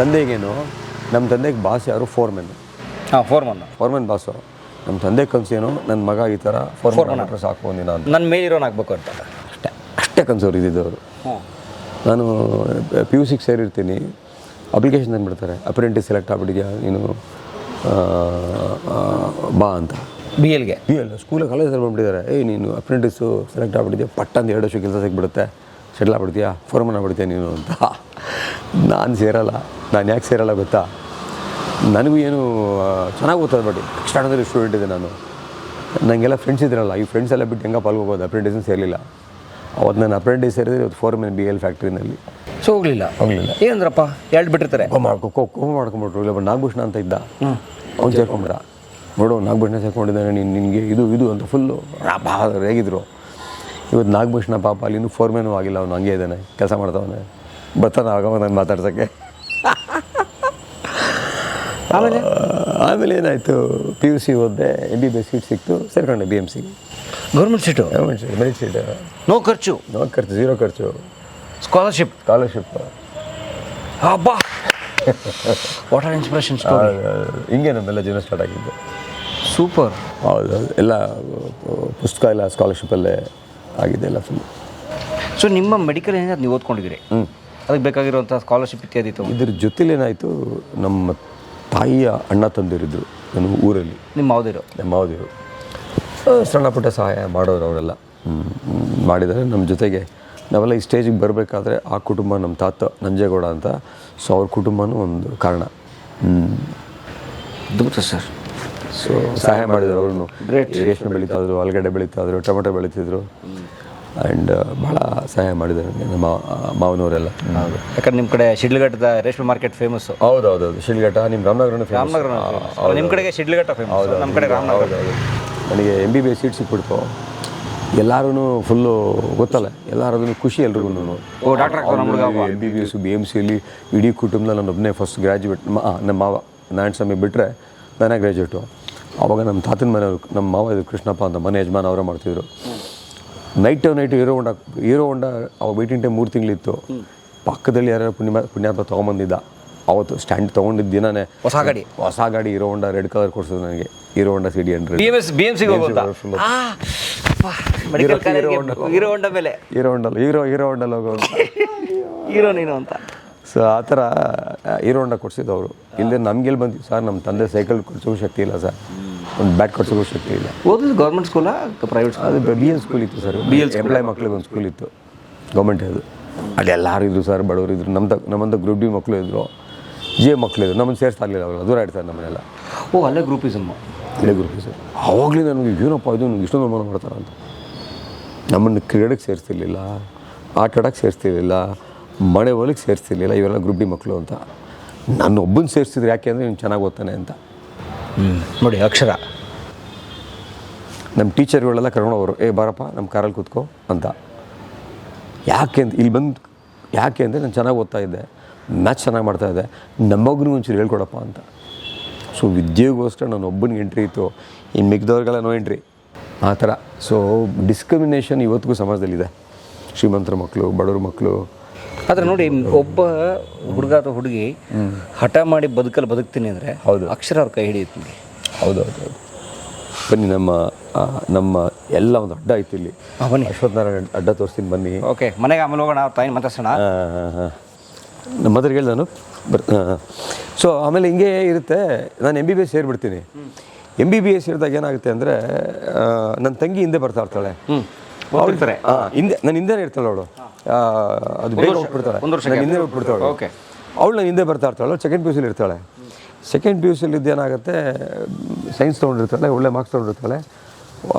ತಂದೆಗೆ ಬಾಸ್ ಯಾರು? Foremen boss. ನಮ್ಮ ತಂದೆ ಕನಸು ಏನು, ನನ್ನ ಮಗ ಈ ಥರ ಫೋರ್ಮನ್ ಹತ್ರ ಸಾಕು ಒಂದಿನ ಅಂತ, ನನ್ನ ಮೇಲಿರೋನು ಆಗಬೇಕು ಅಂತ. ಅಷ್ಟೇ ಕನಸವ್ರು ಇದ್ದಿದ್ದವರು. ನಾನು PUC ಸೇರಿರ್ತೀನಿ, ಅಪ್ಲಿಕೇಶನ್ ತಂದುಬಿಡ್ತಾರೆ, ಅಪ್ರೆಂಟಿಸ್ ಸೆಲೆಕ್ಟ್ ಆಗ್ಬಿಟ್ಟಿದ್ಯಾ ನೀನು, ಬಾ ಅಂತ. BL ಸ್ಕೂಲಿಗೆ ಕಾಲೇಜಲ್ಲಿ ಬಂದುಬಿಟ್ಟಿದ್ದಾರೆ. ನೀನು ಅಪ್ರೆಂಟಿಸು ಸೆಲೆಕ್ಟ್ ಆಗ್ಬಿಟ್ಟಿದ್ಯಾ, ಪಟ್ಟಂದು 2 ವರ್ಷ ಕೆಲಸ ಸಿಕ್ಬಿಡುತ್ತೆ, ಸೆಟ್ಲ್ ಆಗ್ಬಿಡ್ತೀಯಾ, ಫೋರ್ಮನ್ ಆಗ್ಬಿಡ್ತೀಯ ನೀನು ಅಂತ. ನಾನು ಸೇರಲ್ಲ. ನಾನು ಯಾಕೆ ಸೇರಲ್ಲ ಗೊತ್ತಾ, ನನಗೂ ಏನು ಚೆನ್ನಾಗಿ ಓದ್ತದೆ, ಬಟ್ ಎಕ್ಸ್ಟ್ರಾರ್ಡಿನರಿ ಸ್ಟೂಡೆಂಟ್ ಇದೆ ನಾನು. ನನಗೆಲ್ಲ ಫ್ರೆಂಡ್ಸ್ ಇದ್ರಲ್ಲ, ಈ ಫ್ರೆಂಡ್ಸ್ ಎಲ್ಲ ಬಿಟ್ಟು ಹೆಂಗೆ ಪಾಲ್ಗೋಬೋದು. ಅಪ್ರೆಂಟಿಸನ್ನು ಸೇರಲಿಲ್ಲ. ಅವತ್ತು ನಾನು ಅಪ್ರೆಂಟಿಸ್ ಸೇರಿದ್ರೆ ಇವತ್ತು ಫೋರ್ಮನ್ BL ಫ್ಯಾಕ್ಟ್ರಿನಲ್ಲಿ. ಸೊ ಹೋಗಲಿಲ್ಲ. ಏನಂದ್ರಪ್ಪ? 2 ಬಿಟ್ಟಿರ್ತಾರೆ. ಕೋಪ ಮಾಡ್ಕೊಂಬಿಟ್ರು. ಇಲ್ಲ ನಾಗಭೂಷಣ ಅಂತ ಇದ್ದ, ಅವ್ನು ಸೇರ್ಕೊಂಬಿಡ. ನೋಡು, ನಾಗಭೂಷಣ ಸೇರ್ಕೊಂಡಿದ್ದಾನೆ, ನಿನಗೆ ಇದು ಅಂತ ಫುಲ್ಲು ಭಾಳ ರೇಗಿದ್ರು. ಇವತ್ತು ನಾಗಭೂಷಣ ಪಾಪ ಅಲ್ಲಿ ಇನ್ನೂ ಫೋರ್ಮೇನೂ ಆಗಿಲ್ಲ, ಅವನು ಹಂಗೆ ಇದ್ದಾನೆ, ಕೆಲಸ ಮಾಡ್ತಾವನೆ, ಬರ್ತಾನೆ ಆಗವ ನಾನು ಮಾತಾಡ್ಸೋಕ್ಕೆ. ಆಮೇಲೆ ಏನಾಯಿತು, PUC ಓದಿದೆ, MBBS ಸೀಟ್ ಸಿಕ್ತು, ಸೇರ್ಕೊಂಡೆ BMC. Government seat? Merit seat. No ಖರ್ಚು? 0 ಖರ್ಚು. ಸ್ಕಾಲರ್ಶಿಪ್? ಅಬ್ಬಾ, ವಾಟ್ ಆರ್ ಇನ್ಸ್ಪಿರೇಷನ್ ಸ್ಟೋರಿ. ಹಿಂಗೆ ನಮ್ಮೆಲ್ಲ ಜೀವನ ಸ್ಟಾರ್ಟ್ ಆಗಿದ್ದು. ಸೂಪರ್. ಹೌದು, ಎಲ್ಲ ಪುಸ್ತಕ ಎಲ್ಲ ಸ್ಕಾಲರ್ಶಿಪ್ಪಲ್ಲೇ ಆಗಿದೆ ಎಲ್ಲ ಫುಲ್. ಸೊ ನಿಮ್ಮ ಮೆಡಿಕಲ್ ಏನಾದ್ರು ನೀವು ಓದ್ಕೊಂಡಿದ್ದೀರಿ, ಅದಕ್ಕೆ ಬೇಕಾಗಿರುವಂಥ ಸ್ಕಾಲರ್ಶಿಪ್ ಇತ್ಯಾದಿ ಇತ್ತು? ಇದ್ರ ಜೊತೆಲೇನಾಯಿತು, ನಮ್ಮ ತಾಯಿಯ ಅಣ್ಣ ತಂದಿರಿದ್ರು ನನ್ನ ಊರಲ್ಲಿ. ನಿಮ್ಮ ಮಾವದಿರು ಸಣ್ಣ ಪುಟ್ಟ ಸಹಾಯ ಮಾಡೋರು ಅವರೆಲ್ಲ ಮಾಡಿದ್ದಾರೆ ನಮ್ಮ ಜೊತೆಗೆ. ನಾವೆಲ್ಲ ಈ ಸ್ಟೇಜಿಗೆ ಬರಬೇಕಾದ್ರೆ ಆ ಕುಟುಂಬ, ನಮ್ಮ ತಾತ ನಂಜೇಗೌಡ ಅಂತ, ಸೊ ಅವ್ರ ಕುಟುಂಬನೂ ಒಂದು ಕಾರಣ. ಅದ್ಭುತ ಸರ್. ಸೊ ಸಹಾಯ ಮಾಡಿದ್ರು ಅವ್ರನ್ನು. ರೇಷ್ಮೆ ಬೆಳೀತಾಯಿದ್ರು, ಆಲೂಗಡ್ಡೆ ಬೆಳೀತಾಯಿದ್ರು, ಟೊಮೆಟೊ ಬೆಳೀತಿದ್ರು. ಆ್ಯಂಡ್ ಭಾಳ ಸಹಾಯ ಮಾಡಿದ್ದಾರೆ ನನಗೆ ನಮ್ಮ ಮಾವನವರೆಲ್ಲ. ಹೌದು, ಯಾಕಂದ್ರೆ ನಿಮ್ಮ ಕಡೆ ಶಿಡ್ಲಘಟ್ಟದ ರೇಷ್ಮೆ ಮಾರ್ಕೆಟ್ ಫೇಮಸ್ಸು. ಹೌದೌದು, ಶಿಡ್ಲಘಟ್ಟ ನಿಮ್ಮ ರಾಮನಗರನೂ ರಾಮನಗರ ನಿಮ್ಮ ಕಡೆಗೆ ಶಿಡ್ಲಘಟ್ಟ ಫೇಮಸ್, ನಮ್ಮ ಕಡೆ ರಾಮನಗರ. ನನಗೆ MBBS ಸೀಟ್ ಸಿಕ್ಬಿಡ್ತು. ಎಲ್ಲರೂ ಫುಲ್ಲು ಗೊತ್ತಲ್ಲ, ಎಲ್ಲರೂ ಖುಷಿ ಎಲ್ರಿಗೂ. ಓ ಡಾಕ್ಟರ್ MBBS BMCಯಲ್ಲಿ ಇಡೀ ಕುಟುಂಬದಲ್ಲಿ ನಾನು ಒಬ್ಬನೇ ಫಸ್ಟ್ ಗ್ರ್ಯಾಜುಯೇಟ್. ನಮ್ಮ ಮಾವ ನಾರಾಯಣ ಸ್ವಾಮಿ ಬಿಟ್ಟರೆ ನಾನೇ ಗ್ರ್ಯಾಜುಯೇಟು. ಆವಾಗ ನಮ್ಮ ತಾತನ ಮನೆಯವರು, ನಮ್ಮ ಮಾವ ಇದು ಕೃಷ್ಣಪ್ಪ ಅಂತ ಮನೆ ಯಜಮಾನ ಅವರೇ ಮಾಡ್ತಿದ್ರು. ನೈಟ್ ಹೀರೋ ಹೊಂಡ ಅವಾಗ ವೇಟಿಂಗ್ ಟೈಮ್ 3 ತಿಂಗಳಿತ್ತು. ಪಕ್ಕದಲ್ಲಿ ಯಾರು ಪುಣ್ಯಾತ್ಮ ತೊಗೊಂಬಂದಿದ್ದ. ಅವತ್ತು ಸ್ಟ್ಯಾಂಡ್ ತೊಗೊಂಡಿದ್ದ ದಿನನೇ ಹೊಸ ಗಾಡಿ ಹೀರೋ ಹೊಂಡ ರೆಡ್ ಕಲರ್ ಕೊಡ್ಸೋದು ನನಗೆ. ಹೀರೋ ಹೊಂಡ CD100 BMC ಹೀರೋ ಹೊಂಡ ಮೇಲೆ ಹೀರೋ ಹೊಂಡಲ್ಲಿ ಹೋಗೋದು ಹೀರೋ ನೀನು ಅಂತ. ಸೊ ಆ ಥರ ಹೀರೋ ಹೊಂಡ ಕೊಡ್ಸಿದ್ದು ಅವರು. ಇಲ್ಲದೆ ನಮಗೆಲ್ಲಿ ಬಂದಿದ್ದು ಸರ್, ನಮ್ಮ ತಂದೆ ಸೈಕಲ್ ಕೊಡ್ಸೋಕ್ಕೂ ಶಕ್ತಿ ಇಲ್ಲ ಸರ್, ಒಂದು ಬ್ಯಾಟ್ ಕೊಡ್ಸೋಕ್ಕೂ ಶಕ್ತಿ ಇಲ್ಲ. ಓದಿದ್ದು ಗೌರ್ಮೆಂಟ್ ಸ್ಕೂಲಾ ಪ್ರೈವೇಟ್ ಸ್ಕೂಲ್? ಅದು BL ಸ್ಕೂಲ್ ಇತ್ತು ಸರ್, ಎಂಪ್ಲಾಯ್ ಮಕ್ಳಿಗೆ ಒಂದು ಸ್ಕೂಲ್ ಇತ್ತು ಗೌರ್ಮೆಂಟ್. ಅದು ಅಲ್ಲಿ ಎಲ್ಲರೂ ಇದ್ರು ಸರ್, ಬಡವರು ಇದ್ರು. ನಮ್ಮಂತ ಗ್ರೂಪ್ ಡಿ ಮಕ್ಕಳು ಇದ್ದರು, GA ಮಕ್ಕಳಿದ್ರು. ನಮ್ಮನ್ನು ಸೇರಿಸ್ತಾ ಇರಲಿಲ್ಲ, ಅವರು ದೂರ ಇಡ್ತಾರೆ ನಮ್ಮನ್ನೆಲ್ಲ. ಓ ಅಲ್ಲೇ ಗ್ರೂಪಿಸಮ್. ಆವಾಗಲೇ ನನಗೆ ಏನಪ್ಪ ಇದು ನನಗೆ ಇಷ್ಟೊಂದು ಅನುಮಾನ ಮಾಡ್ತಾರೆ ಅಂತ. ನಮ್ಮನ್ನು ಕ್ರೀಡೆಗೆ ಸೇರಿಸ್ತಿರ್ಲಿಲ್ಲ, ಆಟ ಆಡೋಕ್ಕೆ ಸೇರಿಸ್ತಿರ್ಲಿಲ್ಲ, ಮಳೆ ಹೊಲಿಗೆ ಸೇರಿಸ್ತಿರ್ಲಿಲ್ಲ. ಇವೆಲ್ಲ ಗ್ರೂಪ್ ಡಿ ಮಕ್ಕಳು ಅಂತ. ನಾನು ಒಬ್ಬನ ಸೇರಿಸ್ತಿದ್ರು, ಯಾಕೆ ಅಂದರೆ ನೀನು ಚೆನ್ನಾಗಿ ಓದ್ತಾನೆ ಅಂತ. ನೋಡಿ ಅಕ್ಷರ. ನಮ್ಮ ಟೀಚರ್ಗಳೆಲ್ಲ ಕರ್ಕೊಂಡವರು, ಬಾರಪ್ಪ ನಮ್ಮ ಕಾರಲ್ಲಿ ಕೂತ್ಕೋ ಅಂತ. ಯಾಕೆ ಅಂತ ಇಲ್ಲಿ ಬಂದು, ಯಾಕೆ ಅಂದರೆ ನಾನು ಚೆನ್ನಾಗಿ ಓದ್ತಾ ಇದ್ದೆ, ಮ್ಯಾಚ್ ಚೆನ್ನಾಗಿ ಮಾಡ್ತಾಯಿದ್ದೆ, ನಮ್ಮೊಬ್ಬನಿಗೆ ಒಂಚೂರು ಹೇಳ್ಕೊಡಪ್ಪ ಅಂತ. ಸೊ ವಿದ್ಯೆಗೋಸ್ಕರ ನಾನು ಒಬ್ಬನಿಗೆ ಎಂಟ್ರಿ ಇತ್ತು, ಇನ್ನು ಮಿಕ್ದವ್ರಿಗೆಲ್ಲ ನೋ ಎಂಟ್ರಿ ಆ ಥರ. ಸೊ ಡಿಸ್ಕ್ರಿಮಿನೇಷನ್ ಇವತ್ತಿಗೂ ಸಮಾಜದಲ್ಲಿದೆ. ಶ್ರೀಮಂತರ ಮಕ್ಕಳು, ಬಡವ್ರ ಮಕ್ಕಳು. ಆದರೆ ನೋಡಿ, ಒಬ್ಬ ಹುಡುಗ ಅಥವಾ ಹುಡುಗಿ ಹಠ ಮಾಡಿ ಬದುಕ್ತೀನಿ ಅಂದರೆ ಹೌದು, ಅಕ್ಷರ ಅವ್ರ ಕೈ ಹಿಡಿಯುತ್ತೆ. ಹೌದೌದು. ಬನ್ನಿ, ನಮ್ಮ ಎಲ್ಲ ಒಂದು ಅಡ್ಡ ಐತಿ ಇಲ್ಲಿ. ಬನ್ನಿ, ಅಶ್ವತ್ಥನಾರಾಯಣ ಅಡ್ಡ ತೋರಿಸ್ತೀನಿ ಬನ್ನಿ. ಓಕೆ, ಮನೆಗೆ ಆಮೇಲೆ ಹೋಗೋಣ, ಅವ್ರ ತಾಯಿನ ಮಾತಾಡ್ಸೋಣ. ನಮ್ಮ ಮದರ್ಗೆ ಹೇಳಿ ನಾನು ಸೊ ಆಮೇಲೆ ಹಿಂಗೆ ಇರುತ್ತೆ. ನಾನು MBBS ಸೇರಿಬಿಡ್ತೀನಿ. MBBS ಸೇರಿದಾಗ ಏನಾಗುತ್ತೆ ಅಂದರೆ, ನನ್ನ ತಂಗಿ ಹಿಂದೆ ಬರ್ತಾ ಇರ್ತಾಳೆ. ಹಿಂದೆ ನಾನು ಹಿಂದೆನೇ ಇರ್ತಾಳೆ ಅವಳು. ಅದು ಬೇಗ ಹೋಗ್ಬಿಡ್ತಾಳೆ, ನಾನು ಹಿಂದೆ ಹೋಗ್ಬಿಡ್ತಾಳೆ. ಓಕೆ, ಅವಳು ನಾನು ಹಿಂದೆ ಬರ್ತಾ ಇರ್ತಾಳೆ. ಸೆಕೆಂಡ್ PUC ಇರ್ತಾಳೆ. ಸೆಕೆಂಡ್ PUC ಇದ್ದೇನಾಗುತ್ತೆ, ಸೈನ್ಸ್ ತೊಗೊಂಡಿರ್ತಾಳೆ, ಒಳ್ಳೆ ಮಾರ್ಕ್ಸ್ ತೊಗೊಂಡಿರ್ತಾಳೆ.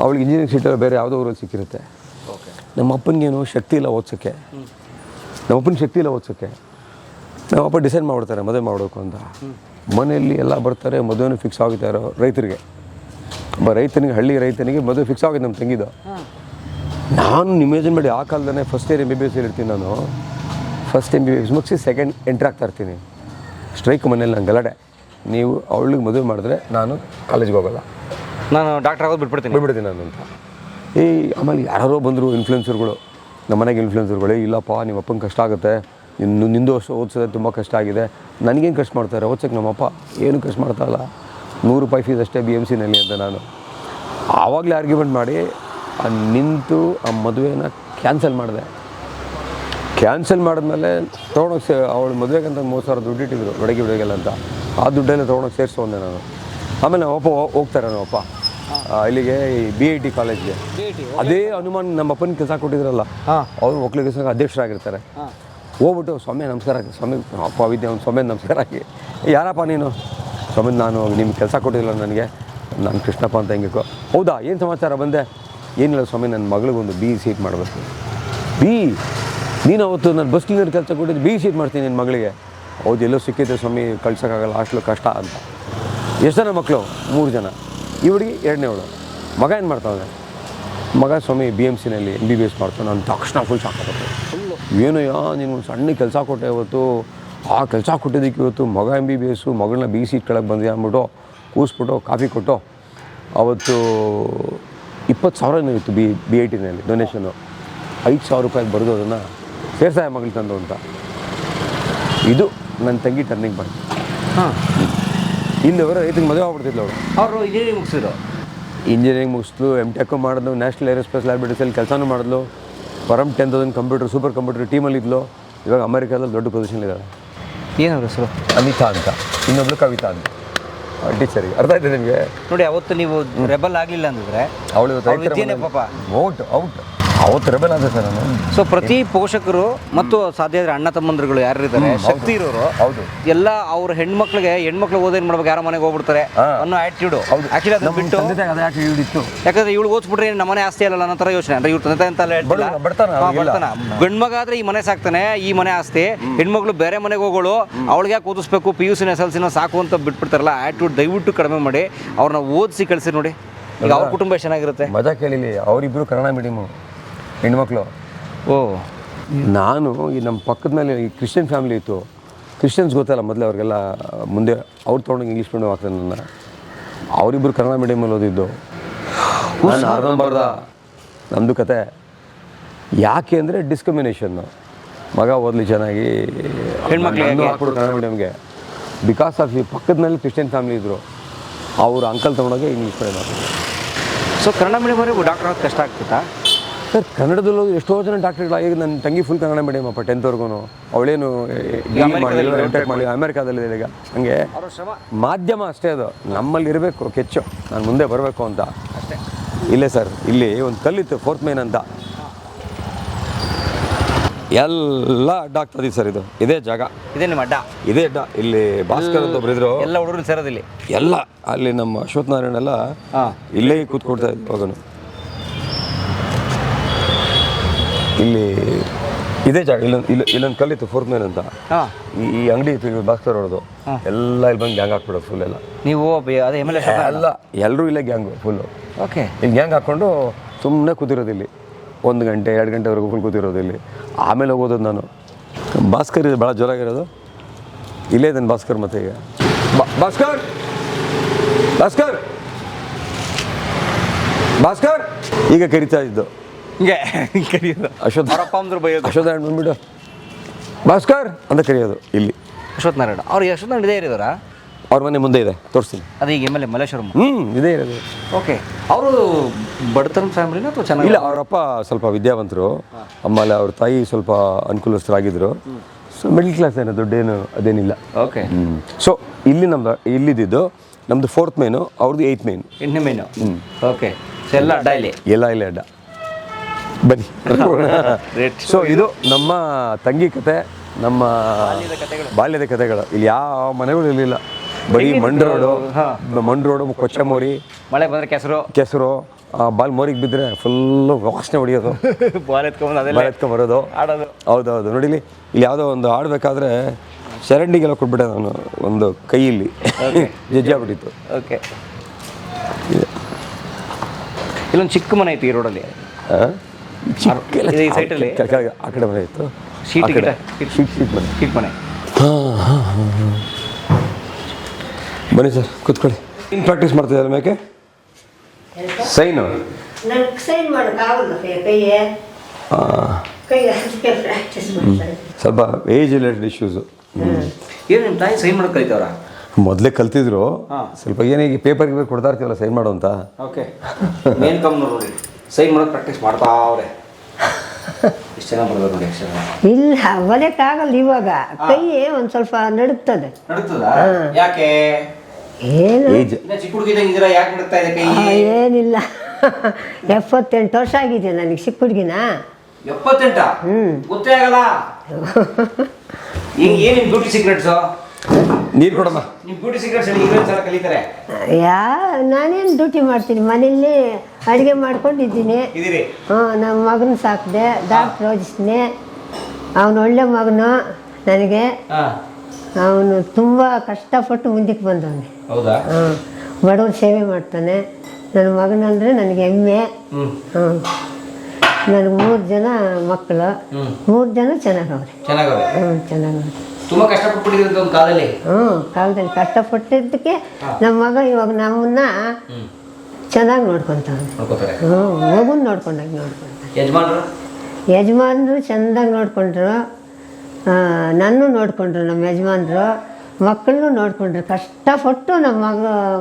ಅವಳಿಗೆ ಇಂಜಿನಿಯರಿಂಗ್ ಸೀಟಲ್ಲಿ ಬೇರೆ ಯಾವುದೋ ಊರಲ್ಲಿ ಸಿಕ್ಕಿರುತ್ತೆ. ನಮ್ಮ ಅಪ್ಪನಿಗೇನು ಶಕ್ತಿ ಇಲ್ಲ ಓದ್ಸೋಕ್ಕೆ. ನಮ್ಮಪ್ಪನ ಶಕ್ತಿ ಇಲ್ಲ ಓದ್ಸೋಕ್ಕೆ. ನಮ್ಮಪ್ಪ ಡಿಸೈಡ್ ಮಾಡಿಬಿಡ್ತಾರೆ ಮದುವೆ ಮಾಡಬೇಕು ಅಂತ. ಮನೆಯಲ್ಲಿ ಎಲ್ಲ ಬರ್ತಾರೆ, ಮದುವೆನೂ ಫಿಕ್ಸ್ ಆಗುತ್ತೆ ಇರೋ ರೈತರಿಗೆ. ಒಬ್ಬ ರೈತನಿಗೆ, ಹಳ್ಳಿ ರೈತನಿಗೆ ಮದುವೆ ಫಿಕ್ಸ್ ಆಗಿದೆ ನಮ್ಮ ತಂಗಿದು. ನಾನು ಇಮೇಜಿನ್ ಮಾಡಿ ಆ ಕಾಲದಲ್ಲೇ ಫಸ್ಟ್ ಇಯರ್ MBBS ಇರ್ತೀನಿ. ನಾನು ಫಸ್ಟ್ MBBS ಮುಗಿಸಿ ಸೆಕೆಂಡ್ ಎಂಟ್ರಿ ಆಗ್ತಾ ಇರ್ತೀನಿ. ಸ್ಟ್ರೈಕ್ ಮನೇಲಿ ನಾನು ಗಲಾಟೆ, ನೀವು ಅವಳಿಗೆ ಮದುವೆ ಮಾಡಿದ್ರೆ ನಾನು ಕಾಲೇಜ್ಗೆ ಹೋಗೋಲ್ಲ, ನಾನು ಡಾಕ್ಟರ್ ಆಗೋದು ಬಿಟ್ಬಿಡ್ತೀನಿ ನಾನು ಅಂತ. ಆಮೇಲೆ ಯಾರೋ ಬಂದರು ಇನ್ಫ್ಲುಯೆನ್ಸರ್ಗಳು, ನಮ್ಮ ಮನೆಗೆ ಇನ್ಫ್ಲುಯೆನ್ಸರ್ಗಳೇ, ಇಲ್ಲಪ್ಪ ನಿಮ್ಮ ಅಪ್ಪನ ಕಷ್ಟ ಆಗುತ್ತೆ, ನಿಂದು ವರ್ಷ ಓದಿಸೋದೇ ತುಂಬ ಕಷ್ಟ ಆಗಿದೆ. ನನಗೇನು ಖರ್ಚು ಮಾಡ್ತಾರೆ ಓದ್ಸೋಕ್ಕೆ? ನಮ್ಮಪ್ಪ ಏನು ಖರ್ಚು ಮಾಡ್ತಾಯಿಲ್ಲ, ₹100 ಫೀಸ್ ಅಷ್ಟೇ BMCನಲ್ಲಿ ಅಂತ. ನಾನು ಆವಾಗಲೇ ಆರ್ಗ್ಯುಮೆಂಟ್ ಮಾಡಿ ನಿಂತು ಆ ಮದುವೆನ ಕ್ಯಾನ್ಸಲ್ ಮಾಡಿದೆ. ಕ್ಯಾನ್ಸಲ್ ಮಾಡಿದ್ಮೇಲೆ ತೊಗೊಂಡೋಗಿ ಅವಳು ಮದುವೆಗಂತ 30,000 ದುಡ್ಡು ಇಟ್ಟಿದ್ರು ಬೆಳಗ್ಗೆಲ್ಲ ಅಂತ. ಆ ದುಡ್ಡೆಲ್ಲ ತೊಗೊಂಡೋಗಿ ಸೇರಿಸ್ಕೊಂಡೆ ನಾನು. ಆಮೇಲೆ ನಮ್ಮಪ್ಪ ಹೋಗ್ತಾರೆ, ನಮ್ಮಪ್ಪ ಇಲ್ಲಿಗೆ BIT ಕಾಲೇಜ್ಗೆ. ಅದೇ ಅನುಮಾನ ನಮ್ಮಪ್ಪನ ಕೆಲಸ ಕೊಟ್ಟಿದ್ರಲ್ಲ, ಅವರು ಒಕ್ಕಲಿಗ ಸಂಘ ಅಧ್ಯಕ್ಷರಾಗಿರ್ತಾರೆ. ಹೋಗ್ಬಿಟ್ಟು ಸ್ವಾಮಿ ನಮಸ್ಕಾರ, ಸ್ವಾಮಿ ಅಪ್ಪ ವಿದ್ಯೆ ಒಂದು ಸ್ವಾಮಿ ನಮಸ್ಕಾರ ಆಗಿ, ಯಾರಪ್ಪ ನೀನು? ಸ್ವಾಮಿ ನಾನು ನಿಮ್ಗೆ ಕೆಲಸ ಕೊಟ್ಟಿಲ್ಲ ನನಗೆ, ನಾನು ಕೃಷ್ಣಪ್ಪ ಅಂತ ಹೆಂಗೆ. ಹೌದಾ, ಏನು ಸಮಾಚಾರ? ಬಂದೆ. ಏನಿಲ್ಲ ಸ್ವಾಮಿ, ನನ್ನ ಮಗಳಿಗೊಂದು B ಸೀಟ್ ಮಾಡಬೇಕು. ನೀನು ಅವತ್ತು ನಾನು ಬಸ್ ಕ್ಲೀನರ್ ಕೆಲಸ ಕೊಟ್ಟಿದ್ದು B ಸೀಟ್ ಮಾಡ್ತೀನಿ ನಿನ್ನ ಮಗಳಿಗೆ. ಹೌದು, ಎಲ್ಲೋ ಸಿಕ್ಕಿದ್ದೆ ಸ್ವಾಮಿ, ಕಳ್ಸೋಕ್ಕಾಗಲ್ಲ, ಹಾಸ್ಟ್ಲು ಕಷ್ಟ ಅಂತ. ಎಷ್ಟು ಜನ ಮಕ್ಕಳು? 3 ಜನ. ಇವಳಿಗೆ 2ನೇವಳು. ಮಗ ಏನು ಮಾಡ್ತಾವೆ? ಮಗ ಸ್ವಾಮಿ BMCನಲ್ಲಿ MBBS ಮಾಡ್ತಾನೆ. ನಾನು ತಕ್ಷಣ ಫುಲ್ ಸಾಕಾಗುತ್ತೆ. ಏನಯ್ಯ ನೀನು ಒಂದು ಸಣ್ಣ ಕೆಲಸ ಕೊಟ್ಟೆ ಇವತ್ತು, ಆ ಕೆಲಸ ಕೊಟ್ಟಿದ್ದಕ್ಕೆ ಇವತ್ತು ಮಗ MBBS, ಮಗಳನ್ನ B ಸೀಟ್ ಕೆಳಗೆ ಬಂದು ಅಂದ್ಬಿಟ್ಟು ಕೂಸ್ಬಿಟ್ಟು ಕಾಫಿ ಕೊಟ್ಟು ಅವತ್ತು 20,000 ಇತ್ತು BITನಲ್ಲಿ ಡೊನೇಷನ್ನು. ₹5,000 ಬರೆದು ಅದನ್ನು ಸೇರ್ಸಾಯ ಮಗಳು ತಂದು ಅಂತ. ಇದು ನನ್ನ ತಂಗಿ ಟರ್ನಿಂಗ್ ಪಾಯಿಂಟ್. ಇಲ್ಲಿವರೆ ರೈತಂಗೆ ಮದುವೆ ಆಗ್ಬಿಡ್ತಿದ್ಲು ಅವಳು. ಅವರು ಇಂಜಿನಿಯರಿಂಗ್ ಮುಗಿಸಿದ್ರು. ಇಂಜಿನಿಯರಿಂಗ್ ಮುಗಿಸ್ಲು, M.Tech ಮಾಡಿದ್ಲು, ನ್ಯಾಷನಲ್ ಏರೋಸ್ಪೇಸ್ ಲ್ಯಾಬೊರೇಟರೀಸಲ್ಲಿ ಕೆಲಸನೂ ಮಾಡಿದ್ಲು. ಪರಮ್ 10,000 ಕಂಪ್ಯೂಟರ್, ಸೂಪರ್ ಕಂಪ್ಯೂಟರ್ ಟೀಮಲ್ಲಿದ್ಲು. ಇವಾಗ ಅಮೆರಿಕಾದಲ್ಲಿ ದೊಡ್ಡ ಪೊಸಿಷನ್ಲಿದ್ದಾಳೆ. ಏನವ್ರ ಹೆಸರು? ಅನಿತಾ ಅಂತ. ಇನ್ನೊಬ್ಳು ಕವಿತಾ ಅಂತ, ಟೀಚರಿಗೆ. ಅರ್ಥ ಆಯ್ತು ನಿಮಗೆ? ನೋಡಿ, ಅವತ್ತು ನೀವು ರೆಬಲ್ ಆಗಲಿಲ್ಲ ಅಂದಿದ್ರೆ ಅವಳು ಪಾಪ ಔಟ್. ಅವತ್ತು ರೆಬೆಲ್ ಆದ ಸರ್ ನಾನು. ಸೊ ಪ್ರತಿ ಪೋಷಕರು ಮತ್ತು ಸಾಧ್ಯ ಇದ್ರೆ ಅಣ್ಣ ತಮ್ಮಂದ್ರುಗಳು ಯಾರು ಇದ್ದಾರೆ ಶಕ್ತಿ ಇರೋರು ಹೌದು ಎಲ್ಲ ಅವ್ರ ಹೆಣ್ಮಕ್ಳು ಓದೇನ್ ಮಾಡ್ಬೇಕು, ಯಾರ ಮನೆಗೆ ಹೋಗ್ಬಿಡ್ತಾರೆ ಅನ್ನೋ ಆಟಿಟ್ಯೂಡ್. ಆಕ್ಚುಲಿ ಅದನ್ನ ಬಿಟ್ಟು ಯಾಕಂದ್ರೆ ಇವಳು ಓದ್ಬಿಟ್ರೆ ನಮ್ಮನೆ ಆಸ್ತಿ ಅಲ್ಲ ಅನ್ನೋ ತರ ಯೋಚನೆ. ಅಂದ್ರೆ ಇವ್ರ ತಂದೆ ಅಂತ ಬರ್ತಾನ ಗಂಡು ಮಗ ಆದ್ರೆ ಈ ಮನೆ ಸಾಕ್ತಾನೆ, ಈ ಮನೆ ಆಸ್ತಿ. ಹೆಣ್ಮಕ್ಳು ಬೇರೆ ಮನೆಗೆ ಹೋಗೋಳು, ಅವಳಿಗೆ ಯಾಕೆ ಓದಿಸ್ಬೇಕು, PUC SLC ಸಾಕು ಅಂತ ಬಿಟ್ಬಿಡ್ತಾರಲ್ಲ ಆಟಿಟ್ಯೂಡ್ ದಯವಿಟ್ಟು ಕಡಿಮೆ ಮಾಡಿ ಅವ್ರನ್ನ ಓದಿಸಿ ಕಳಿಸಿ ನೋಡಿ. ಈಗ ಅವ್ರ ಕುಟುಂಬ ಚೆನ್ನಾಗಿರುತ್ತೆ. ಮಜಾ ಕೇಳಿಲಿ, ಅವರಿಬ್ಬರು ಕನ್ನಡ ಮೀಡಿಯಮು ಹೆಣ್ಮಕ್ಳು. ಓ ನಾನು ಈ ನಮ್ಮ ಪಕ್ಕದ ಮೇಲೆ ಈ ಕ್ರಿಶ್ಚಿಯನ್ ಫ್ಯಾಮಿಲಿ ಇತ್ತು. ಕ್ರಿಶ್ಚಿಯನ್ಸ್ ಗೊತ್ತಲ್ಲ ಮೊದಲೇ ಅವ್ರಿಗೆಲ್ಲ, ಮುಂದೆ ಅವ್ರು ತೊಗೊಂಡು ಇಂಗ್ಲೀಷ್ ಮೀಡಿಯಮ್ ಆಗ್ತಾನೆ ನನ್ನ. ಅವರಿಬ್ಬರು ಕನ್ನಡ ಮೀಡಿಯಮಲ್ಲಿ ಓದಿದ್ದು. ನಾನು ಅರ್ಧಂಬರ್ಧ ನಮ್ಮದು ಕತೆ. ಯಾಕೆ ಅಂದರೆ ಡಿಸ್ಕ್ರಿಮಿನೇಷನ್ನು. ಮಗ ಓದಲಿ ಚೆನ್ನಾಗಿ, ಹೆಣ್ಮಕ್ಳು ಹಾಕ್ಬಿಡು ಕನ್ನಡ ಮೀಡಿಯಮ್ಗೆ. ಬಿಕಾಸ್ ಆಫ್ ಈ ಪಕ್ಕದ ಮೇಲೆ ಕ್ರಿಶ್ಚಿಯನ್ ಫ್ಯಾಮಿಲಿ ಇದ್ದರು, ಅವ್ರ ಅಂಕಲ್ ತೊಗೊಂಡೋಗಿ ಇಂಗ್ಲೀಷ್ ಮೀಡಿಯಮ್ ಆಗ್ತದೆ. ಸೊ ಕನ್ನಡ ಮೀಡಿಯಮ್ ಡಾಕ್ಟರ್ ಆಗೋದು ಕಷ್ಟ ಆಗ್ತಿತ್ತಾ ಸರ್? ಕನ್ನಡದಲ್ಲೂ ಎಷ್ಟೋ ಜನ ಡಾಕ್ಟರ್ಗಳು. ಈಗ ನನ್ನ ತಂಗಿ ಫುಲ್ ಕನ್ನಡ ಮೀಡಿಯಮ್ ಅಪ್ಪ, 10th ಅವಳೇನು ಎಂಟೆಕ್ ಮಾಡಿ ಅಮೆರಿಕಾದಲ್ಲಿದೆ ಈಗ. ಹಂಗೆ ಮಾಧ್ಯಮ ಅಷ್ಟೇ ಅದು, ನಮ್ಮಲ್ಲಿ ಇರಬೇಕು ಕೆಚ್ಚು, ನಾನು ಮುಂದೆ ಬರಬೇಕು ಅಂತ ಅಷ್ಟೇ. ಇಲ್ಲೇ ಸರ್, ಇಲ್ಲಿ ಒಂದು ಕಲ್ಲಿತ್ತು 4th ಮೇನ್ ಅಂತ, ಎಲ್ಲ ಅಡ್ಡ ಆಗ್ತದೆ ಸರ್. ಇದೇ ಜಾಗ, ಇದೇ ನಿಮ್ಮ ಅಡ್ಡ, ಇದೇ ಅಡ್ಡ. ಇಲ್ಲಿ ಭಾಸ್ಕರ್ ಅಂತ ಒಬ್ರು ಇದ್ರು, ಎಲ್ಲ ಹುಡುಗರು ಸೇರೋದಿಲ್ಲಿ ಎಲ್ಲ. ಅಲ್ಲಿ ನಮ್ಮ ಅಶ್ವಥ್ ನಾರಾಯಣ ಎಲ್ಲ ಇಲ್ಲೇ ಕೂತ್ಕೊಡ್ತಾ ಇದ್ವಿ ಅವಾಗನು. ಇಲ್ಲಿ ಇದೇ ಜಾಗ, ಇಲ್ಲೊಂದು ಕಲ್ಲಿತ್ತು 4th ಮೇನ್ ಅಂತ. ಈ ಅಂಗಡಿ ಇತ್ತು ಭಾಸ್ಕರ್ ಅವ್ರದ್ದು, ಎಲ್ಲ ಇಲ್ಲಿ ಬಂದು ಗ್ಯಾಂಗ್ ಹಾಕ್ಬಿಡೋದು ಫುಲ್ ಎಲ್ಲ. ನೀವು ಅದೇ MLA ಎಲ್ಲ ಎಲ್ಲರೂ ಇಲ್ಲೇ ಗ್ಯಾಂಗು ಫುಲ್ಲು. ಓಕೆ, ಇಲ್ಲಿ ಗ್ಯಾಂಗ್ ಹಾಕ್ಕೊಂಡು ಸುಮ್ಮನೆ ಕೂತಿರೋದು ಇಲ್ಲಿ 1 ಗಂಟೆ 2 ಗಂಟೆವರೆಗೂ ಫುಲ್ ಕೂತಿರೋದು ಇಲ್ಲಿ. ಆಮೇಲೆ ಹೋಗೋದು ನಾನು. ಭಾಸ್ಕರ್ ಭಾಳ ಜೋರಾಗಿರೋದು ಇಲ್ಲೇ ಇದ್ದಾನೆ ಭಾಸ್ಕರ್. ಮತ್ತೆ ಈಗ ಭಾಸ್ಕರ್ ಭಾಸ್ಕರ್ ಭಾಸ್ಕರ್ ಈಗ ಕರಿತಾ ಇದ್ದು ಹಿಂಗೆ ಕರೆಯೋದು. ಅಶ್ವಥ್ ಅವರಪ್ಪ ಅಂದ್ರೆ ಬೈಯೋದು, ಅಶ್ವಥ್ ನಾರಾಯಣ ಬಂದ್ಬಿಡು ಭಾಸ್ಕರ್ ಅಂತ ಕರೆಯೋದು ಇಲ್ಲಿ. ಅಶ್ವಥ್ ನಾರಾಯಣ ಅವ್ರು ಅಶ್ವಥ್ ನಾರಾಯಣ ಇದೇ ಇರೋದಾ? ಅವ್ರ ಮನೆ ಮುಂದೆ ಇದೆ, ತೋರಿಸ್ತೀನಿ. ಅದೇ ಈಗ MLA ಮಲ್ಲೇಶ್ವರಂ. ಇದೇ ಇರೋದು. ಓಕೆ, ಅವರು ಬಡತನ ಫ್ಯಾಮಿಲಿನ ಅಥವಾ ಚೆನ್ನಾಗಿ? ಇಲ್ಲ, ಅವರಪ್ಪ ಸ್ವಲ್ಪ ವಿದ್ಯಾವಂತರು, ಆಮೇಲೆ ಅವ್ರ ತಾಯಿ ಸ್ವಲ್ಪ ಅನುಕೂಲಸ್ಥರಾಗಿದ್ದರು. ಸೊ ಮಿಡ್ಲ್ ಕ್ಲಾಸ್ ಏನೋ ದುಡ್ಡೇನು ಅದೇನಿಲ್ಲ. ಓಕೆ, ಸೊ ಇಲ್ಲಿ ಇಲ್ಲಿದ್ದು ನಮ್ಮದು 4th ಮೇನು, ಅವ್ರದ್ದು 8th ಮೇನು. 8ನೇ ಮೇನು. ಓಕೆ, ಸೊ ಎಲ್ಲ ಅಡ್ಡ ಇಲ್ಲಿ, ಎಲ್ಲ ಇಲ್ಲೇ ಅಡ್ಡ. ಬನ್ನಿ. ಸೊ ಇದು ನಮ್ಮ ತಂಗಿ ಕತೆ, ನಮ್ಮ ಬಾಲ್ಯದ ಕತೆಗಳು. ಇಲ್ಲಿ ಯಾವ ಮನೆಗಳು ಇರಲಿಲ್ಲ, ಬರೀ ಮಣ್ಣು ರೋಡು, ಕೊಚ್ಚಮೋರಿ. ಮಳೆ ಬಂದರೆ ಕೆಸರು ಬಾಲ್ ಮೋರಿಗೆ ಬಿದ್ದರೆ ಫುಲ್ಲು ವಾಸನೆ ಹೊಡಿಯೋದು, ಬಾಲ್ ಎತ್ಕೊಂಬರೋದು, ಆಡೋದು. ಹೌದೌದು. ನೋಡಿಲಿ, ಇಲ್ಲಿ ಯಾವುದೋ ಒಂದು ಆಡಬೇಕಾದ್ರೆ ಚರಂಡಿಗೆಲ್ಲ ಕೊಟ್ಬಿಟ್ಟೆ ನಾನು, ಒಂದು ಕೈಯಲ್ಲಿ ಜಜ್ಜಿ ಆಗ್ಬಿಟ್ಟಿತ್ತು. ಓಕೆ, ಇಲ್ಲೊಂದು ಚಿಕ್ಕ ಮನೆ ಐತಿ ಈ ರೋಡಲ್ಲಿ, ಈ ಸೈಟಲ್ಲಿ ಆ ಕಡೆ ಮನೆ ಇತ್ತು. ಶೀಟ್ ಮನೆ. ಬನ್ನಿ ಸರ್, ಕೂತ್ಕೊಳ್ಳಿ. ಏನು ಪ್ರಾಕ್ಟೀಸ್ ಮಾಡ್ತಿದ್ದಾರೆ ಮೇಕೆ? ಸೈನು ನನಗೆ ಸೈನ್ ಮಾಡೋಕ್ಕಾಗಲ್ಲ, ಪ್ರಾಕ್ಟೀಸ್ ಮಾಡ್ತಾರೆ. ಸ್ವಲ್ಪ ಏಜ್ ರಿಲೇಟೆಡ್ ಇಶ್ಯೂಸು. ಏನು ನಿಮ್ಮ ತಾಯಿ ಸೈನ್ ಮಾಡೋಕೆ ಕಲಿತವ್ರ? ಮೊದಲೇ ಕಲ್ತಿದ್ರು, ಸ್ವಲ್ಪ ಏನಾಗಿ ಪೇಪರ್ ಕೊಡ್ತಾ ಇರ್ತೀವಲ್ಲ ಸೈನ್ ಮಾಡು ಅಂತ. ಓಕೆ, ಮೇನ್ ಕಮ್ಮಿ ನೋಡಿ ಸೈನ್ ಮಾಡೋಕೆ ಪ್ರಾಕ್ಟೀಸ್ ಮಾಡ್ತಾ ಅವ್ರೆ. ಇಷ್ಟು ಚೆನ್ನಾಗಿ ಬರ್ಬೋದು ನೋಡಿ ಅಕ್ಷರ. ಇಲ್ಲ, ಬರೆಯಕ್ಕಾಗಲ್ಲ ಇವಾಗ, ಕೈ ಒಂದು ಸ್ವಲ್ಪ ನಡುಗ್ತದೆ. ಯಾಕೆ? ಏನು ಚಿಕ್ಕ ಹುಡುಗಿದಂಗಿದ್ದೀರಾ, ಯಾಕೆ ನಡುಗ್ತಾ ಇದೆ ಕೈ? ಏನಿಲ್ಲ, 78 ವರ್ಷ ಆಗಿದೆ ನನಗೆ, ಚಿಕ್ಕ ಹುಡುಗಿನ. 78? ಗೊತ್ತೇ ಆಗಲ್ಲ. ಈಗ ಏನಿನ್ ಬ್ಯೂಟಿ ಸೀಕ್ರೆಟ್ಸು? ನೀರು ಕೊಡಮ್ಮ. ನಿಮ್ಮ ಬ್ಯೂಟಿ ಸೀಕ್ರೆಟ್ಸ್ ಹೇಳಿ, ಇನ್ನೊಂದು ಸಲ ಕಲಿತಾರೆ. ನಾನೇನು ಡ್ಯೂಟಿ ಮಾಡ್ತೀನಿ, ಮನೆಯಲ್ಲಿ ಅಡುಗೆ ಮಾಡ್ಕೊಂಡಿದ್ದೀನಿ. ನಮ್ಮ ಮಗನ ಸಾಕಿದೆ, ಡಾಕ್ಟ್ರ್ ಓದಿಸ್ತೀನಿ. ಅವನು ಒಳ್ಳೆ ಮಗನು ನನಗೆ. ಅವನು ತುಂಬ ಕಷ್ಟಪಟ್ಟು ಮುಂದಕ್ಕೆ ಬಂದವನೆ. ಬಡವ್ರ ಸೇವೆ ಮಾಡ್ತಾನೆ. ನನ್ನ ಮಗನಂದರೆ ನನಗೆ ಹೆಮ್ಮೆ. ನನಗೆ 3 ಜನ ಮಕ್ಕಳು, 3 ಜನ ಚೆನ್ನಾಗವ್ರೆ. ಚೆನ್ನಾಗವ್ರೆ. ತುಂಬ ಕಷ್ಟಪಟ್ಟಿದ್ದಂಥ ಒಂದು ಕಾಲದಲ್ಲಿ. ಕಾಲದಲ್ಲಿ ಕಷ್ಟಪಟ್ಟಿದ್ದಕ್ಕೆ ನಮ್ಮ ಮಗ ಇವಾಗ ನಮ್ಮನ್ನ ಚೆನ್ನಾಗಿ ನೋಡ್ಕೊತಾನೆ. ಮಗುನ ನೋಡ್ಕೊಂಡಾಗ ಯಜಮಾನ್ರು ಚೆಂದಾಗಿ ನೋಡ್ಕೊಂಡ್ರು, ನನ್ನೂ ನೋಡ್ಕೊಂಡ್ರು, ನಮ್ಮ ಯಜಮಾನ್ರು ಮಕ್ಕಳನ್ನೂ ನೋಡ್ಕೊಂಡ್ರು. ಕಷ್ಟಪಟ್ಟು ನಮ್ಮ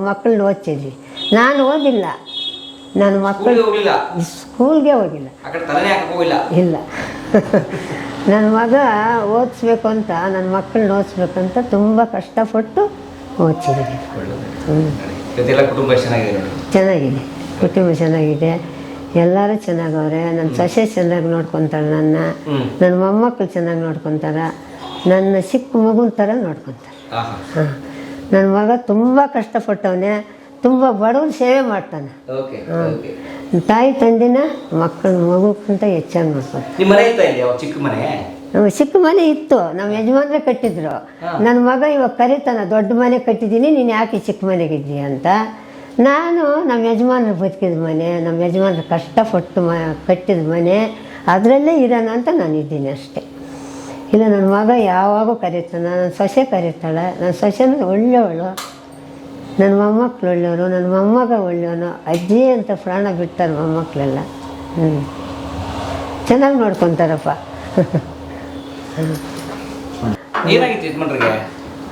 ಮಕ್ಕಳನ್ನ ಓದ್ತಿದ್ವಿ. ನಾನು ಓದಿಲ್ಲ, ನನ್ನ ಮಕ್ಕಳು ಸ್ಕೂಲ್ಗೆ ಹೋಗಿಲ್ಲ. ಇಲ್ಲ, ನನ್ನ ಮಗ ಓದಿಸ್ಬೇಕು ಅಂತ, ನನ್ನ ಮಕ್ಕಳನ್ನ ಓದಿಸ್ಬೇಕಂತ ತುಂಬ ಕಷ್ಟಪಟ್ಟು ಓದಿಸಿದ್ದೀನಿ. ಚೆನ್ನಾಗಿದೆ, ಕುಟುಂಬ ಚೆನ್ನಾಗಿದೆ. ಎಲ್ಲರೂ ಚೆನ್ನಾಗವ್ರೆ. ನನ್ನ ಸೊಸೆ ಚೆನ್ನಾಗಿ ನೋಡ್ಕೊತಾರೆ, ನನ್ನ ಮೊಮ್ಮಕ್ಕಳು ಚೆನ್ನಾಗಿ ನೋಡ್ಕೊತಾರೆ, ನನ್ನ ಚಿಕ್ಕ ಮಗುನ ಥರ ನೋಡ್ಕೊತಾರೆ. ಹಾಂ, ನನ್ನ ಮಗ ತುಂಬ ಕಷ್ಟಪಟ್ಟವನೇ, ತುಂಬ ಬಡವ್ರ ಸೇವೆ ಮಾಡ್ತಾನೆ. ತಾಯಿ ತಂದಿನ ಮಕ್ಕಳ ಮಗುಕ್ಕಿಂತ ಹೆಚ್ಚಾಗಿ ನೋಡ್ಕೊತಾರೆ. ಚಿಕ್ಕ ಮನೆ ಇತ್ತು, ನಮ್ಮ ಯಜಮಾನ್ರೆ ಕಟ್ಟಿದ್ರು. ನನ್ನ ಮಗ ಇವಾಗ ಕರೀತಾನ, ದೊಡ್ಡ ಮನೆ ಕಟ್ಟಿದ್ದೀನಿ, ನೀನು ಯಾಕೆ ಚಿಕ್ಕ ಮನೆಗಿದ್ದೀಯ ಅಂತ. ನಾನು ನಮ್ಮ ಯಜಮಾನ್ರು ಬದುಕಿದ ಮನೆ, ನಮ್ಮ ಯಜಮಾನ್ರು ಕಷ್ಟಪಟ್ಟು ಕಟ್ಟಿದ ಮನೆ, ಅದರಲ್ಲೇ ಇರೋಣ ಅಂತ ನಾನು ಇದ್ದೀನಿ ಅಷ್ಟೇ. ಇಲ್ಲ, ನನ್ನ ಮಗ ಯಾವಾಗೂ ಕರೀತಾನೆ, ನನ್ನ ಸೊಸೆ ಕರೀತಾಳೆ. ನನ್ನ ಸೊಸೆನೂ ಒಳ್ಳೆಯವಳು, ನನ್ನ ಮೊಮ್ಮಕ್ಕಳು ಒಳ್ಳೆಯವರು, ನನ್ನ ಮೊಮ್ಮಗ ಒಳ್ಳೆಯವನು. ಅಜ್ಜಿ ಅಂತ ಪ್ರಾಣ ಬಿಡ್ತಾರೆ ಮೊಮ್ಮಕ್ಕಳೆಲ್ಲ. ಚೆನ್ನಾಗಿ ನೋಡ್ಕೊತಾರಪ್ಪ.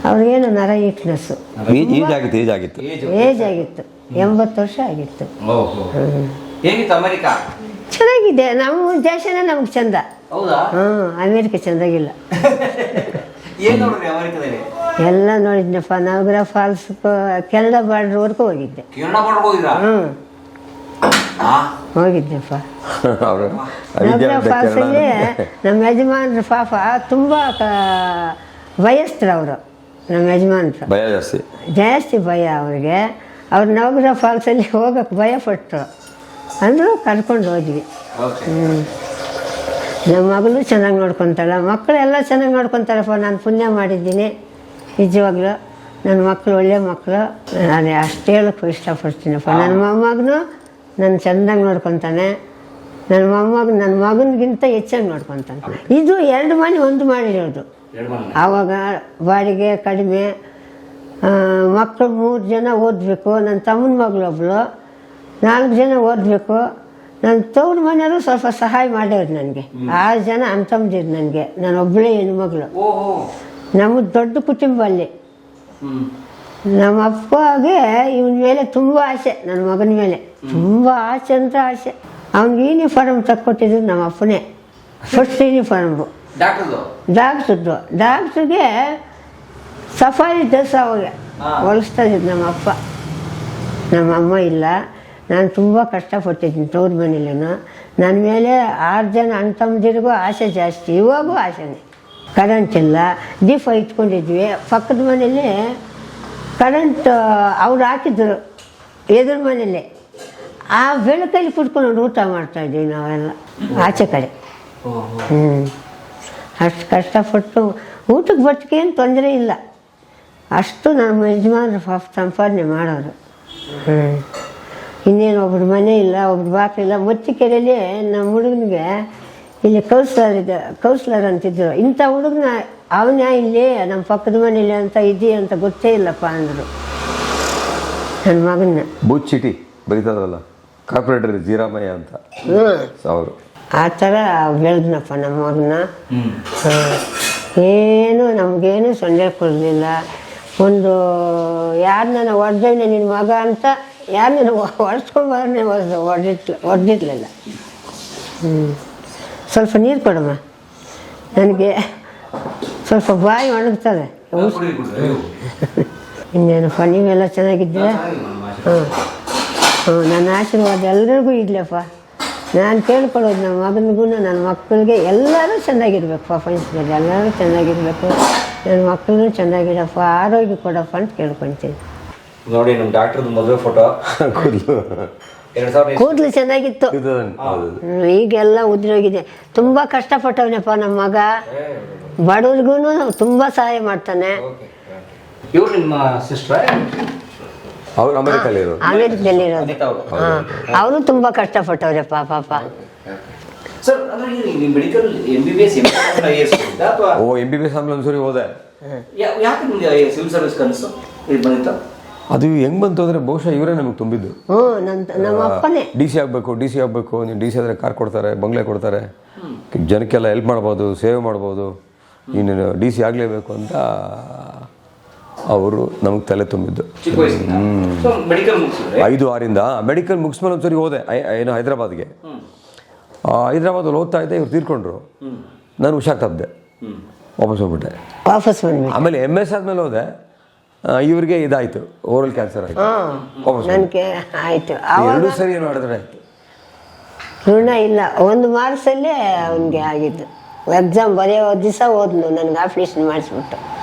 ಅವ್ರಿಗೇನು ನರ ವೀಕ್ನೆಸ್ಸು, ಏಜ್ ಆಗಿತ್ತು, 80 ವರ್ಷ ಆಗಿತ್ತು. ಚೆನ್ನಾಗಿದೆ, ನಮ್ಮ ದೇಶನೇ ನಮ್ಗೆ ಚಂದ. ಅಮೇರಿಕ ಚಂದಾಗಿಲ್ಲ. ಎಲ್ಲ ನೋಡಿದ್ನಪ್ಪ, ನವಗ್ರಹ ಫಾಲ್ಸ್, ಕೆನಡಾ ಬಾರ್ಡ್ರ್ವರೆಗೂ ಹೋಗಿದ್ದೆ. ಹೋಗಿದ್ದೆಪ್ಪ. ನವಗ್ರಹ ಫಾಲ್ಸಲ್ಲಿ ನಮ್ಮ ಯಜಮಾನ್ರ ಪಾಪ ತುಂಬ ಭಯಸ್ಥರು ಅವರು. ನಮ್ಮ ಯಜಮಾನ್ರು ಜಾಸ್ತಿ ಭಯ ಅವ್ರಿಗೆ. ಅವ್ರು ನವಗ್ರಹ ಫಾಲ್ಸಲ್ಲಿ ಹೋಗಕ್ಕೆ ಭಯಪಟ್ಟರು ಅಂದರೂ ಕರ್ಕೊಂಡು ಹೋದ್ವಿ. ನಮ್ಮ ಮಗಳು ಚೆನ್ನಾಗಿ ನೋಡ್ಕೊತಾಳೆ, ಮಕ್ಕಳೆಲ್ಲ ಚೆನ್ನಾಗಿ ನೋಡ್ಕೊತಾರಪ್ಪ. ನಾನು ಪುಣ್ಯ ಮಾಡಿದ್ದೀನಿ ನಿಜವಾಗ್ಲೂ. ನನ್ನ ಮಕ್ಕಳು ಒಳ್ಳೆ ಮಕ್ಕಳು, ನಾನು ಅಷ್ಟು ಹೇಳೋಕ್ಕೂ ಇಷ್ಟಪಡ್ತೀನಪ್ಪ. ನನ್ನ ಮೊಮ್ಮಗನು ನನ್ನ ಚೆಂದಾಗಿ ನೋಡ್ಕೊತಾನೆ, ನನ್ನ ಮಗನಿಗಿಂತ ಹೆಚ್ಚಾಗಿ ನೋಡ್ಕೊತಾನೆ. ಇದು 2 ಮನೆ ಒಂದು ಮಾಡಿರೋದು. ಆವಾಗ ಬಾಡಿಗೆ ಕಡಿಮೆ, ಮಕ್ಕಳು 3 ಜನ ಓದಬೇಕು. ನನ್ನ ತಮ್ಮನ ಮಗಳೊಬ್ಳು, 4 ಜನ ಓದಬೇಕು. ನನ್ನ ತವ್ರ ಮನೆಯವರು ಸ್ವಲ್ಪ ಸಹಾಯ ಮಾಡ್ಯವ್ರು ನನಗೆ. 6 ಜನ ಅಂತಂದಿರು ನನಗೆ, ನಾನು ಒಬ್ಬಳೇ ಹೆಣ್ಮಗಳು. ನಮ್ಮದು ದೊಡ್ಡ ಕುಟುಂಬ ಅಲ್ಲಿ. ನಮ್ಮ ಅಪ್ಪಗೆ ಇವನ ಮೇಲೆ ತುಂಬ ಆಸೆ, ನನ್ನ ಮಗನ ಮೇಲೆ ತುಂಬ ಆಸೆ ಅಂತ ಆಸೆ. ಅವ್ನಿಗೆ ಯೂನಿಫಾರ್ಮ್ ತಕ್ಕೊಟ್ಟಿದ್ರು ನಮ್ಮ ಅಪ್ಪನೇ, ಫಸ್ಟ್ ಯೂನಿಫಾರ್ಮು. ಡಾಕ್ಟ್ರಿಗೆ ಸಫಾರಿ ಡ್ರೆಸ್ ಅವಾಗ ಹೊಲಿಸ್ತಾ ಇದ್ದು ನಮ್ಮ ಅಪ್ಪ. ನಮ್ಮ ಅಮ್ಮ ಇಲ್ಲ. ನಾನು ತುಂಬ ಕಷ್ಟಪಟ್ಟಿದ್ದೀನಿ ತವ್ರ ಮನೇಲೇನು. ನನ್ನ ಮೇಲೆ 6 ಜನ ಅಣ್ಣ ತಮ್ಮದಿರಿಗೂ ಆಸೆ ಜಾಸ್ತಿ, ಇವಾಗೂ ಆಸೆನೇ. ಕರೆಂಟ್ ಇಲ್ಲ, ದೀಪ ಇಟ್ಕೊಂಡಿದ್ವಿ. ಪಕ್ಕದ ಮನೇಲಿ ಕರೆಂಟ್ ಅವ್ರು ಹಾಕಿದ್ರು, ಎದುರು ಮನೇಲಿ. ಆ ಬೆಳಕಲ್ಲಿ ಕುಟ್ಕೊಂಡು ಊಟ ಮಾಡ್ತಾಯಿದ್ವಿ ನಾವೆಲ್ಲ ಆಚೆ ಕಡೆ. ಅಷ್ಟು ಕಷ್ಟಪಟ್ಟು ಊಟಕ್ಕೆ ಬಟ್ಟಕ್ಕೆ ಏನು ತೊಂದರೆ ಇಲ್ಲ. ಅಷ್ಟು ನಮ್ಮ ಯಜಮಾನ್ರು ಪಾಪ ಸಂಪಾದನೆ ಮಾಡೋರು. ಇನ್ನೇನು ಒಬ್ರು ಮನೆ ಇಲ್ಲ, ಒಬ್ರು ಬಾಕ್ಲಿಲ್ಲ. ಮತ್ತಿಕೆರೆಯಲ್ಲಿ ನಮ್ಮ ಹುಡುಗನಿಗೆ ಇಲ್ಲಿ ಕೌನ್ಸ್ಲರ್ ಅಂತಿದ್ರು. ಇಂಥ ಹುಡುಗನ ಅವನೇ ಇಲ್ಲಿ ನಮ್ಮ ಪಕ್ಕದ ಮನೇಲಿ ಅಂತ ಇದೆಯಾ ಅಂತ ಗೊತ್ತೇ ಇಲ್ಲಪ್ಪ ಅಂದರು ನನ್ನ ಮಗನ್ನ. ಬೂತ್ ಚೀಟಿ ಬರೀತಾರಲ್ಲ ಕಾರ್ಪೊರೇಟರ್ ಜೀರಾಮಯ್ಯ ಅಂತ ಅವರು, ಆ ಥರ ಬೆಳೆದ್ನಪ್ಪ ನಮ್ಮ ಮಗನ. ಏನು ನಮಗೇನು ಸೊಂಡೆ ಕೊಡಲಿಲ್ಲ. ಒಂದು ಯಾರನ್ನ ಹೊಡೆದವನೇ ನಿನ್ನ ಮಗ ಅಂತ ಯಾರನ್ನ ಹೊಡೆಸ್ಕೊಂಡ್ಬಾರನ್ನೇ ಹೊಡೆದಿರ್ಲಿಲ್ಲ. ಸ್ವಲ್ಪ ನೀರು ಕೊಡಮ್ಮ, ನನಗೆ ಸ್ವಲ್ಪ ಬಾಯಿ ಒಣಗ್ತದೆ. ಇನ್ನೇನಪ್ಪ, ನೀವೆಲ್ಲ ಚೆನ್ನಾಗಿದ್ದೀರ? ನನ್ನ ಆಶೀರ್ವಾದ ಎಲ್ರಿಗೂ ಇಡ್ಲಪ್ಪ. ನಾನು ಕೇಳ್ಕೊಳ್ಳೋದು ನಮ್ಮ ಮಗನಿಗೂ ನನ್ನ ಮಕ್ಕಳಿಗೆ ಎಲ್ಲರೂ ಚೆನ್ನಾಗಿರ್ಬೇಕು. ಪ್ರಪಂಚದಲ್ಲಿ ಎಲ್ಲರೂ ಚೆನ್ನಾಗಿರ್ಬೇಕು. ನನ್ನ ಮಕ್ಕಳನ್ನೂ ಚೆನ್ನಾಗಿಡಪ್ಪ, ಆರೋಗ್ಯ ಕೊಡಪ್ಪ ಅಂತ ಕೇಳ್ಕೊಳ್ತೀನಿ. ನೋಡಿ ನಮ್ಮ ಡಾಕ್ಟರ್ದು ಮದುವೆ ಫೋಟೋ. ಕೂದಲು ಚೆನ್ನಾಗಿತ್ತು, ಈಗೆಲ್ಲ ಉದ್ರೋಗಿದೆ. ತುಂಬ ಕಷ್ಟಪಟ್ಟವನಪ್ಪ ನಮ್ಮ ಮಗ. ಬಡವ್ರಿಗೂ ತುಂಬ ಸಹಾಯ ಮಾಡ್ತಾನೆ. ಇವ್ರು ನಿಮ್ಮ ಸಿಸ್ಟರ್? ಅವ್ರು ಅಮೆರಿಕಲ್ಲಿರೋದು. ಅವರು ತುಂಬ ಕಷ್ಟಪಟ್ಟವ್ರಪ್ಪ ಪಾಪ. MBBS ಆಮೇಲೆ ಒಂದ್ಸರಿ ಹೋದೆ. ಅದು ಹೆಂಗ್ ಬಂತು ಅಂದ್ರೆ ಬಹುಶಃ ಇವರೇ ನಮಗೆ ತುಂಬಿದ್ದು. ನಮ್ಮ ಅಪ್ಪನೇ ಡಿ ಸಿ ಆಗಬೇಕು, ನೀವು ಡಿ ಸಿ ಆದರೆ ಕಾರ್ ಕೊಡ್ತಾರೆ, ಬಂಗ್ಲೆ ಕೊಡ್ತಾರೆ, ಜನಕ್ಕೆಲ್ಲ ಹೆಲ್ಪ್ ಮಾಡ್ಬೋದು, ಸೇವೆ ಮಾಡ್ಬೋದು, ನೀನು ಡಿ ಸಿ ಆಗಲೇಬೇಕು ಅಂತ ಅವರು ನಮಗೆ ತಲೆ ತುಂಬಿದ್ದು. 5-6ರಿಂದ ಮೆಡಿಕಲ್ ಮುಗಿಸ್ಮೇಲೆ ಒಂದ್ಸರಿ ಹೋದೆ ಹೈದ್ರಾಬಾದ್ಗೆ. ಹೈದ್ರಾಬಾದಲ್ಲಿ ಓದ್ತಾ ಇದ್ದೆ, ಇವ್ರು ತೀರ್ಕೊಂಡ್ರು. ನಾನು ಹುಷಾರ್ ತಪ್ಪಿದೆ, ವಾಪಸ್ ಹೋಗ್ಬಿಟ್ಟೆ. ಆಮೇಲೆ MS ಆದ್ಮೇಲೆ ಹೋದೆ, ಇವ್ರಿಗೆ ಇದಾಯಿತು, ಓರಲ್ ಕ್ಯಾನ್ಸರ್ ಆಯಿತು. ವಾಪಸ್ ಆಯಿತು. 2 ಸರಿ ಏನು ಮಾಡಿದ್ರೆ ಆಯಿತು. ಋಣ ಇಲ್ಲ. ಒಂದು ಮಾರ್ಕ್ಸಲ್ಲೇ ಅವನಿಗೆ ಆಗಿದ್ದು. ಎಕ್ಸಾಮ್ ಬರೆಯೋ ದಿವಸ ಹೋದ್ನು ನನಗೆ ಆಪ್ರೇಷನ್ ಮಾಡಿಸ್ಬಿಟ್ಟು.